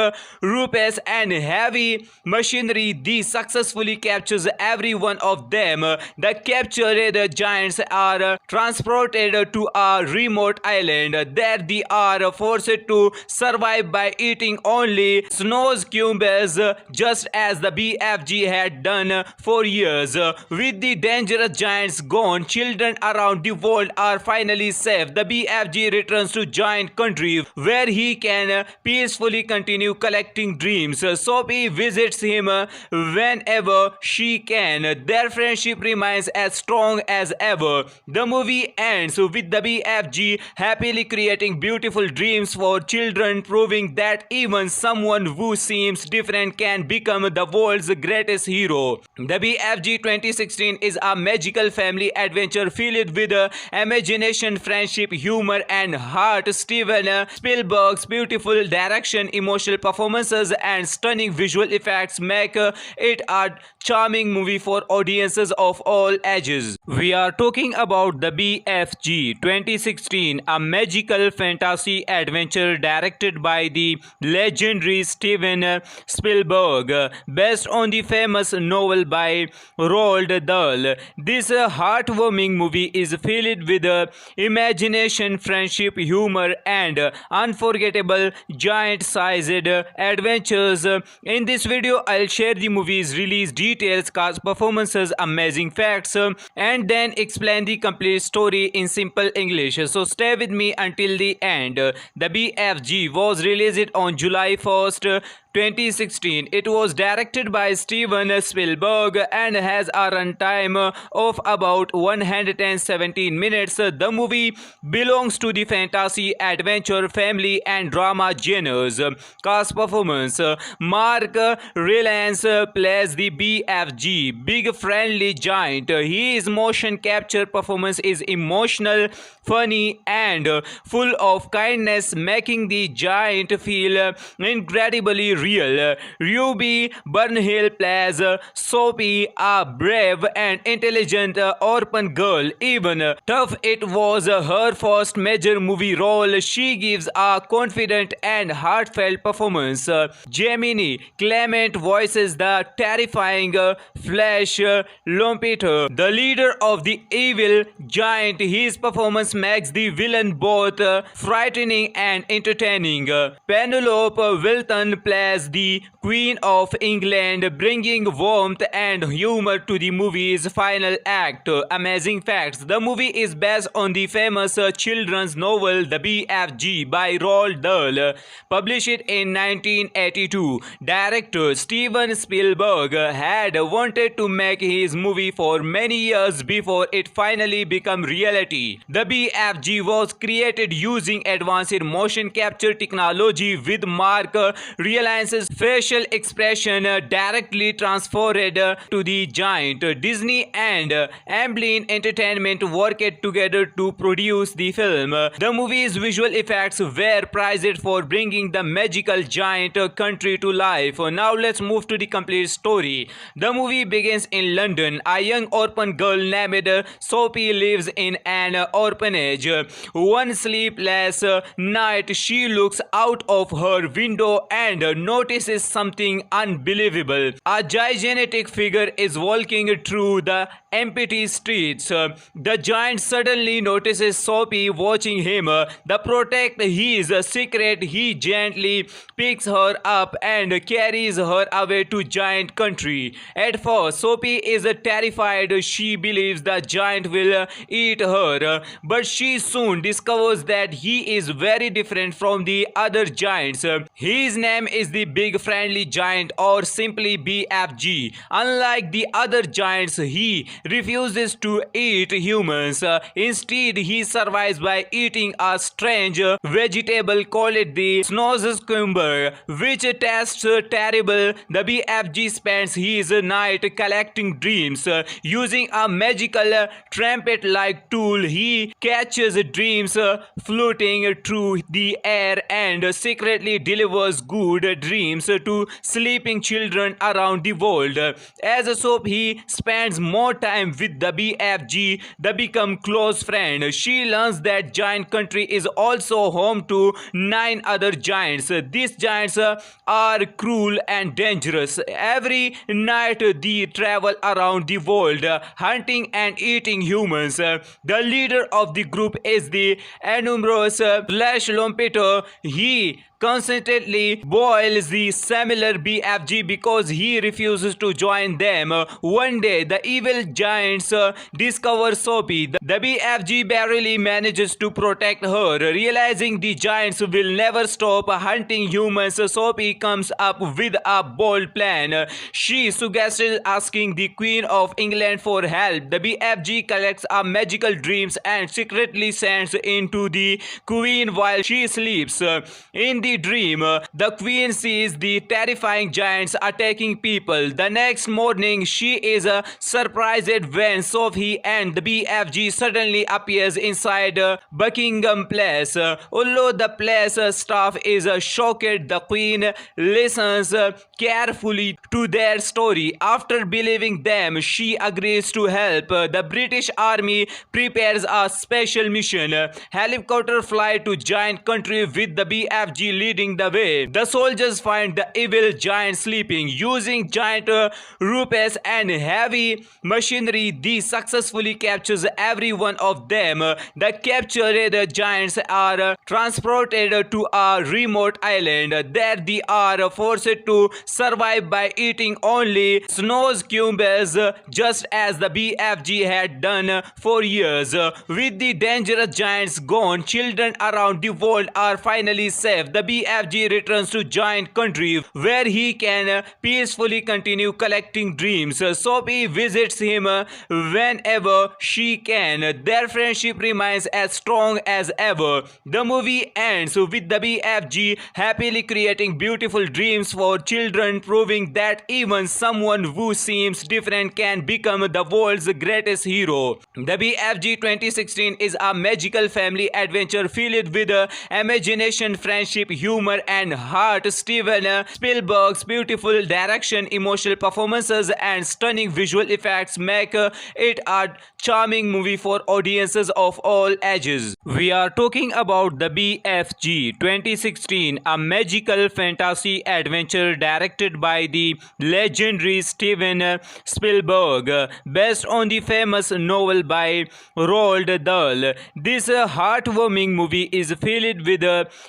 ropes and heavy machinery, they successfully captures every one of them. The captured giants are transported to a remote island. There they are forced to survive by eating only snozzcucumbers, just as the BFG had done for years. With the dangerous giants gone, children around the world are finally safe. The BFG returns to giant country where he can peacefully continue collecting dreams. Soapy visits him whenever she can. Their friendship remains as strong as ever. The movie ends with the BFG happily creating beautiful dreams for children, proving that even someone who seems different can become the world's greatest hero. The BFG 2016 is a magical family adventure filled with imagination, friendship, humor, and heart. Steven Spielberg's beautiful direction, emotional performances, and stunning visual effects make it a charming movie for audiences of all ages. We are talking about the BFG 2016, a magical fantasy adventure directed by the legendary Steven Spielberg, based on the famous novel by Roald Dahl. This heartwarming movie is filled with imagination, friendship, humor, and unforgettable giant-sized adventures. In this video, I'll share the movie's release details, cast performances, amazing facts, and then explain the complete story in simple English. So stay with me until the end. The BFG was released on July 1st, 2016. It was directed by Steven Spielberg and has a runtime of about 117 minutes. The movie belongs to the fantasy, adventure, family, and drama genres. Cast performance: Mark Rylance plays the BFG, big friendly giant. His motion capture performance is emotional, funny, and full of kindness, making the giant feel incredibly real. Ruby Burnhill plays Soapy, a brave and intelligent orphan girl. Even tough it was her first major movie role, she gives a confident and heartfelt performance. Gemini Clement voices the terrifying Flash Lompeter, the leader of the evil giant. His performance makes the villain both frightening and entertaining. Penelope Wilton plays as the Queen of England, bringing warmth and humor to the movie's final act. Amazing facts: the movie is based on the famous children's novel The BFG by Roald Dahl, published in 1982. Director Steven Spielberg had wanted to make his movie for many years before it finally became reality. The BFG was created using advanced motion capture technology, with Mark Rylance's facial expression directly transferred to the giant. Disney and Amblin Entertainment worked together to produce the film. The movie's visual effects were praised for bringing the magical giant country to life. Now let's move to the complete story. The movie begins in London. A young orphan girl named Sophie lives in an orphanage. One sleepless night, she looks out of her window and notices something unbelievable. A gigantic figure is walking through the empty streets. The giant suddenly notices Sophie watching him. To protect his secret, he gently picks her up and carries her away to giant country. At first, Sophie is terrified. She believes the giant will eat her, but she soon discovers that he is very different from the other giants. His name is the Big Friendly Giant, or simply BFG. Unlike the other giants, he refuses to eat humans. Instead, he survives by eating a strange vegetable called the snozzcucumber, which tastes terrible. The BFG spends his night collecting dreams. Using a magical trumpet-like tool, he catches dreams floating through the air and secretly delivers good dreams to sleeping children around the world. As Sophie spends more time with the BFG, they become close friends. She learns that giant country is also home to 9 other giants. These giants are cruel and dangerous. Every night they travel around the world, hunting and eating humans. The leader of the group is the enormous Flash Lompeter. He constantly boils the similar BFG because he refuses to join them. One day, the evil giants discover Sophie. The BFG barely manages to protect her. Realizing the giants will never stop hunting humans, Sophie comes up with a bold plan. She suggests asking the Queen of England for help. The BFG collects a magical dreams and secretly sends into the Queen while she sleeps. In the dream, the Queen sees the terrifying giants attacking people. The next morning, she is surprised when Sophie and the BFG suddenly appears inside Buckingham Palace. Although the palace staff is shocked, the Queen listens carefully to their story. After believing them, she agrees to help. The British Army prepares a special mission. Helicopter fly to giant country with the BFG leading the way. The soldiers find the evil giant sleeping. Using giant ropes and heavy machinery, they successfully captures every one of them. The captured giants are transported to a remote island. There they are forced to survive by eating only snozzcucumbers, just as the BFG had done for years. With the dangerous giants gone, children around the world are finally safe. The BFG returns to giant country where he can peacefully continue collecting dreams. Sophie visits him whenever she can. Their friendship remains as strong as ever. The movie ends with the BFG happily creating beautiful dreams for children, proving that even someone who seems different can become the world's greatest hero. The BFG 2016 is a magical family adventure filled with imagination, friendship, humor, and heart. Steven Spielberg's beautiful direction, emotional performances, and stunning visual effects make it a charming movie for audiences of all ages. We are talking about the BFG 2016, a magical fantasy adventure directed by the legendary Steven Spielberg, based on the famous novel by Roald Dahl. This heartwarming movie is filled with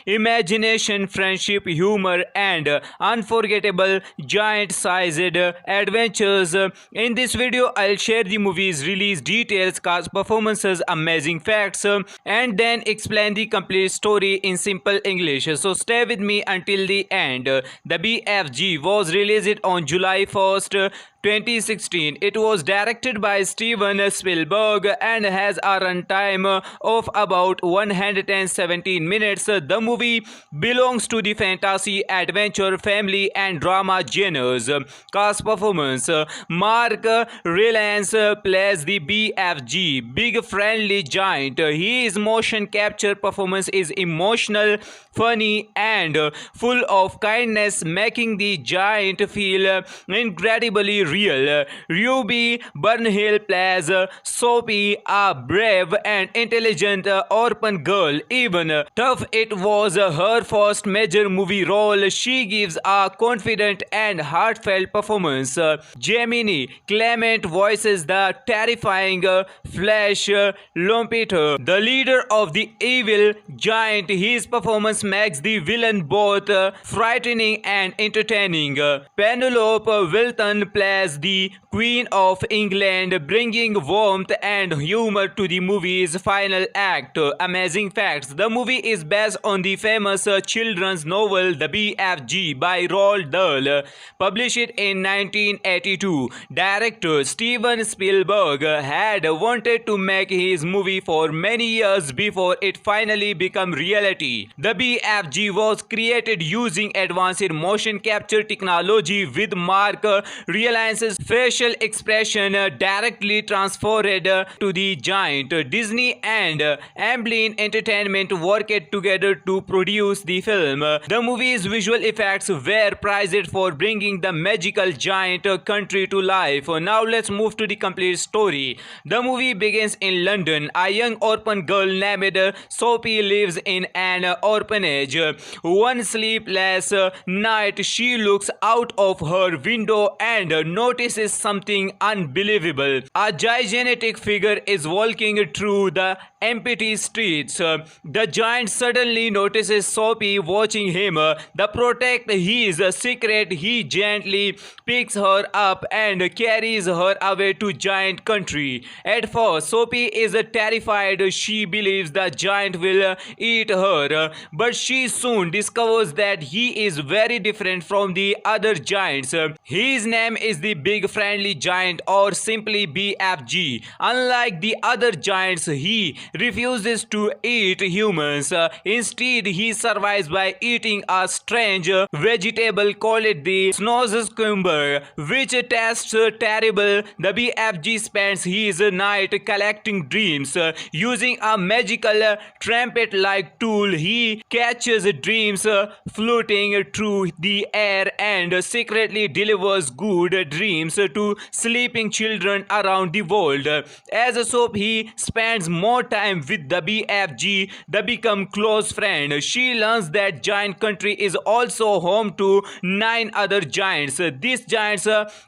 imagination, determination, friendship, humor, and unforgettable giant-sized adventures. In this video, I'll share the movie's release details, cast performances, amazing facts, and then explain the complete story in simple English. So stay with me until the end. The BFG was released on July 1st, 2016. It was directed by Steven Spielberg and has a runtime of about 117 minutes. The movie belongs to the fantasy, adventure, family and drama genres. Cast performance: Mark Rylance plays the BFG, Big Friendly Giant. His motion capture performance is emotional, funny and full of kindness, making the giant feel incredibly real. Ruby Burnhill plays Sophie, a brave and intelligent orphan girl. Even tough it was her first major movie role, she gives a confident and heartfelt performance. Gemini Clement voices the terrifying Flash Lompeter, the leader of the evil giant. His performance makes the villain both frightening and entertaining. Penelope Wilton plays the Queen of England, bringing warmth and humor to the movie's final act. Amazing facts: the movie is based on the famous children's novel The BFG by Roald Dahl, published in 1982. Director Steven Spielberg had wanted to make his movie for many years before it finally became reality. The BFG was created using advanced motion capture technology, with Mark Rylance's facial expression directly transferred to the giant. Disney and Amblin Entertainment worked together to produce the film. The movie's visual effects were praised for bringing the magical giant country to life. Now let's move to the complete story. The movie begins in London. A young orphan girl named Sophie lives in an orphanage. One sleepless night, she looks out of her window and notices something unbelievable. A gigantic figure is walking through the empty streets. The giant suddenly notices Sophie watching him. To protect his secret, he gently picks her up and carries her away to giant country. At first, Sophie is terrified. She believes the giant will eat her, but she soon discovers that he is very different from the other giants. His name is the Big Friendly Giant, or simply BFG. Unlike the other giants, he refuses to eat humans. Instead, he survives by eating a strange vegetable called the snozzcucumber, which tastes terrible. The BFG spends his night collecting dreams. Using a magical trumpet-like tool, he catches dreams floating through the air and secretly delivers good dreams to sleeping children around the world. As Sophie spends more time with the BFG, they become close friends. She learns that giant country is also home to 9 other giants. These giants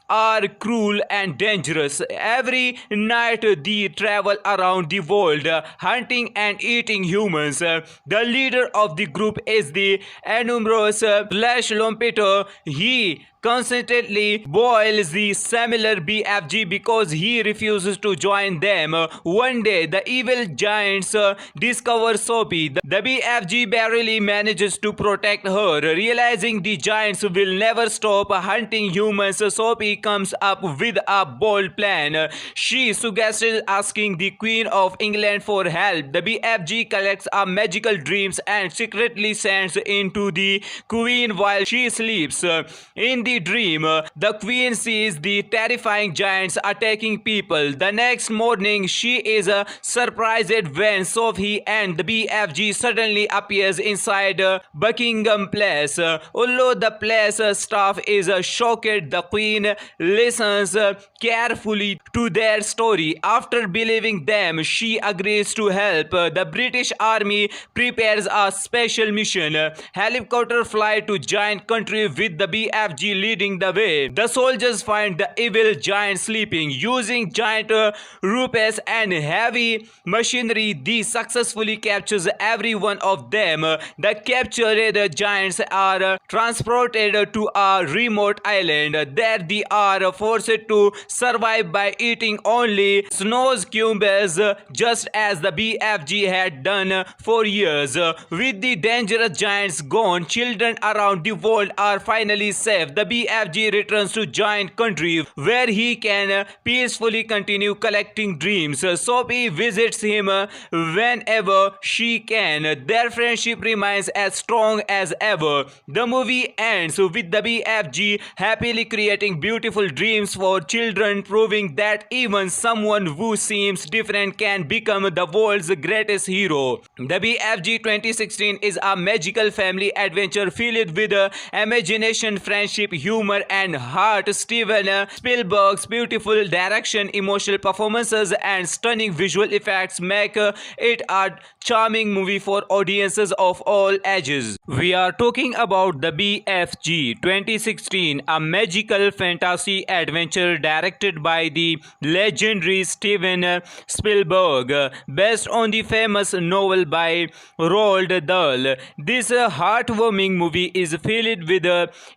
are cruel and dangerous. Every night they travel around the world, hunting and eating humans. The leader of the group is the enormous Flash Lompeter. He constantly boils the similar BFG because he refuses to join them. One day, the evil giants discover Sophie. The BFG barely manages to protect her. Realizing the giants will never stop hunting humans, Sophie comes up with a bold plan. She suggests asking the Queen of England for help. The BFG collects a magical dreams and secretly sends into the Queen while she sleeps. In the dream, the Queen sees the terrifying giants attacking people. The next morning, she is surprised when Sophie and the BFG suddenly appears inside Buckingham Palace. Although the palace staff is shocked, the Queen listens carefully to their story. After believing them, she agrees to help. The British Army prepares a special mission. Helicopter fly to giant country with the BFG leading the way. The soldiers find the evil giant sleeping. Using giant ropes and heavy machinery, they successfully captures every one of them. The captured giants are transported to a remote island. There they are forced to survive by eating only snows cubes, just as the BFG had done for years. With the dangerous giants gone, children around the world are finally safe. The BFG returns to giant country where he can peacefully continue collecting dreams. Sophie visits him whenever she can. Their friendship remains as strong as ever. The movie ends with the BFG happily creating beautiful dreams for children, proving that even someone who seems different can become the world's greatest hero. The BFG 2016 is a magical family adventure filled with imagination, friendship, humor, and heart. Steven Spielberg's beautiful direction, emotional performances, and stunning visual effects make it a charming movie for audiences of all ages. We are talking about the BFG 2016, a magical fantasy adventure directed by the legendary Steven Spielberg, based on the famous novel by Roald Dahl. This heartwarming movie is filled with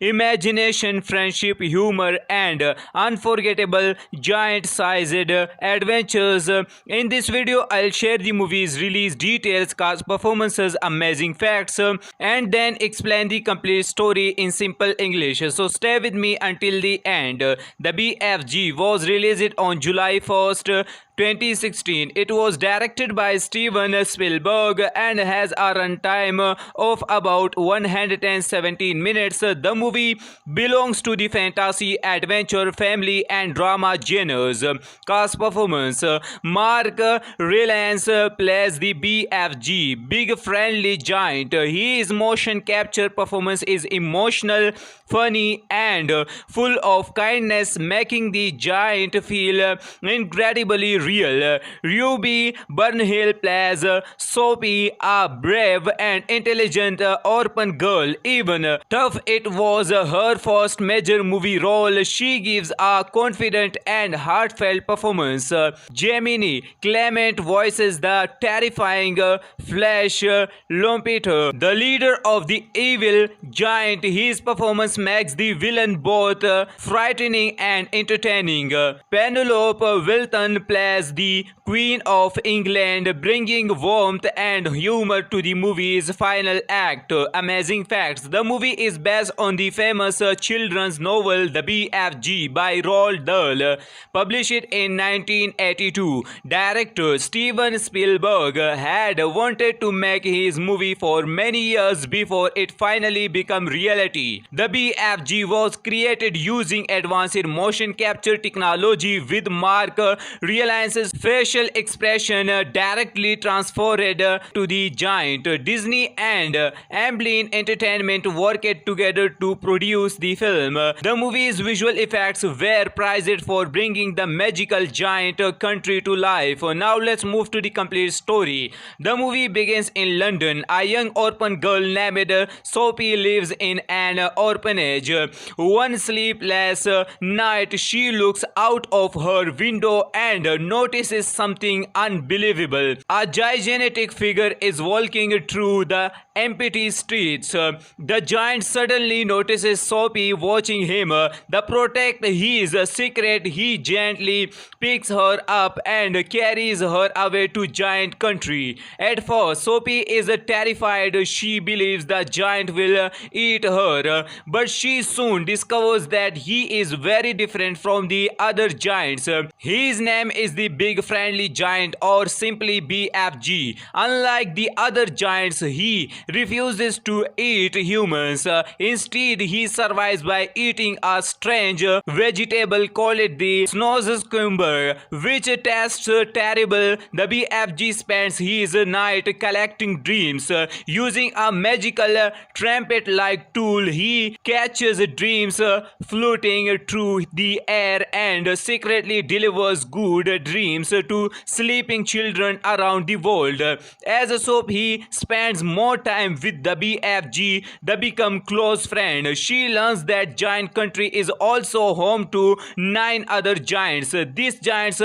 imagination, friendship, humor, and unforgettable giant-sized adventures. In this video, I'll share the movie's release details, cast performances, amazing facts, and then explain the complete story in simple English. So stay with me until the end. The BFG was released on July 1st, 2016. It was directed by Steven Spielberg and has a runtime of about 117 minutes. The movie belongs to the fantasy, adventure, family, and drama genres. Cast performance: Mark Rylance plays the BFG, big friendly giant. His motion capture performance is emotional, funny, and full of kindness, making the giant feel incredibly real. Ruby Burnhill plays Sophie, a brave and intelligent orphan girl. Even tough it was her first major movie role, she gives a confident and heartfelt performance. Gemini Clement voices the terrifying Flash Lampeter, the leader of the evil giant. His performance makes the villain both frightening and entertaining. Penelope Wilton plays the Queen of England, bringing warmth and humor to the movie's final act. Amazing facts: the movie is based on the famous children's novel The BFG by Roald Dahl, published in 1982. Director Steven Spielberg had wanted to make his movie for many years before it finally became reality. The BFG was created using advanced motion capture technology, with Mark Rylance's facial expression directly transferred to the giant. Disney and Amblin Entertainment worked together to produce the film. The movie's visual effects were praised for bringing the magical giant country to life. Now let's move to the complete story. The movie begins in London. A young orphan girl named Sophie lives in an orphanage. One sleepless night, she looks out of her window and notices something unbelievable. A gigantic figure is walking through the empty streets. The giant suddenly notices Sophie watching him. To protect his secret, he gently picks her up and carries her away to giant country. At first, Sophie is terrified. She believes the giant will eat her, but she soon discovers that he is very different from the other giants. His name is the Big Friendly Giant, or simply BFG. Unlike the other giants, he refuses to eat humans. Instead, he survives by eating a strange vegetable called the snozzcucumber, which tastes terrible. The BFG spends his night collecting dreams. Using a magical trumpet-like tool, he catches dreams floating through the air and secretly delivers good dreams to sleeping children around the world. As a soap, he spends more time with the BFG. They become close friends. She learns that giant country is also home to 9 other giants. These giants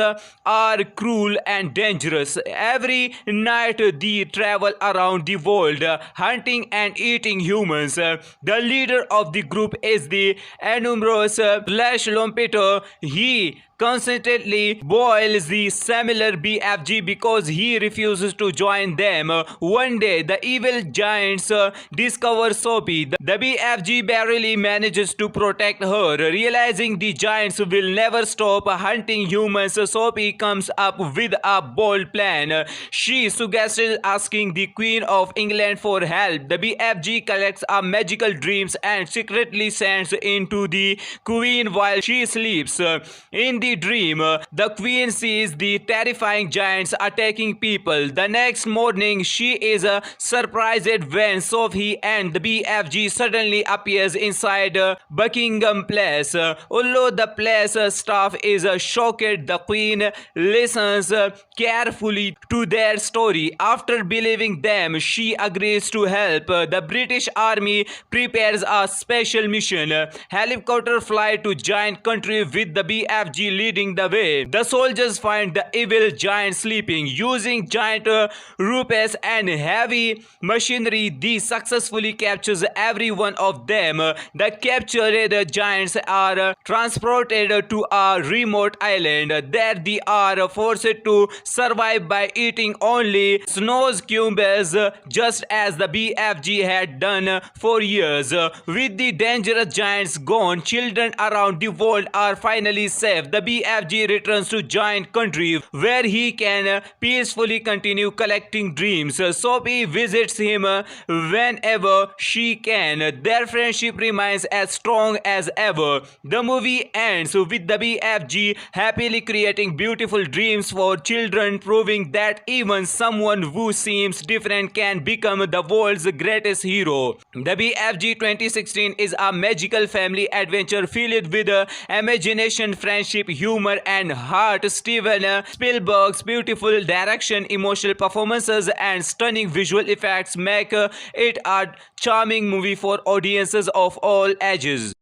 are cruel and dangerous. Every night they travel around the world, hunting and eating humans. The leader of the group is the enormous Flash Lompeto. He constantly boils the similar BFG because he refuses to join them. One day, the evil giants discover Soapy. The BFG barely manages to protect her. Realizing the giants will never stop hunting humans, Soapy comes up with a bold plan. She suggests asking the Queen of England for help. The BFG collects a magical dreams and secretly sends into the Queen while she sleeps. In the dream, the Queen sees the terrifying giants attacking people. The next morning, she is surprised when Sophie and the BFG suddenly appears inside Buckingham Palace. Although the palace staff is shocked, the Queen listens carefully to their story. After believing them, she agrees to help. The British Army prepares a special mission. Helicopter fly to giant country with the BFG leading the way. The soldiers find the evil giant sleeping. Using giant ropes and heavy machinery, they successfully captures every one of them. The captured giants are transported to a remote island. There they are forced to survive by eating only snow cubes, just as the BFG had done for years. With the dangerous giants gone, children around the world are finally safe. The BFG returns to giant country where he can peacefully continue collecting dreams. Soapy visits him whenever she can. Their friendship remains as strong as ever. The movie ends with the BFG happily creating beautiful dreams for children, proving that even someone who seems different can become the world's greatest hero. The BFG 2016 is a magical family adventure filled with imagination, friendship, humor, and heart. Steven Spielberg's beautiful direction, emotional performances, and stunning visual effects make it a charming movie for audiences of all ages.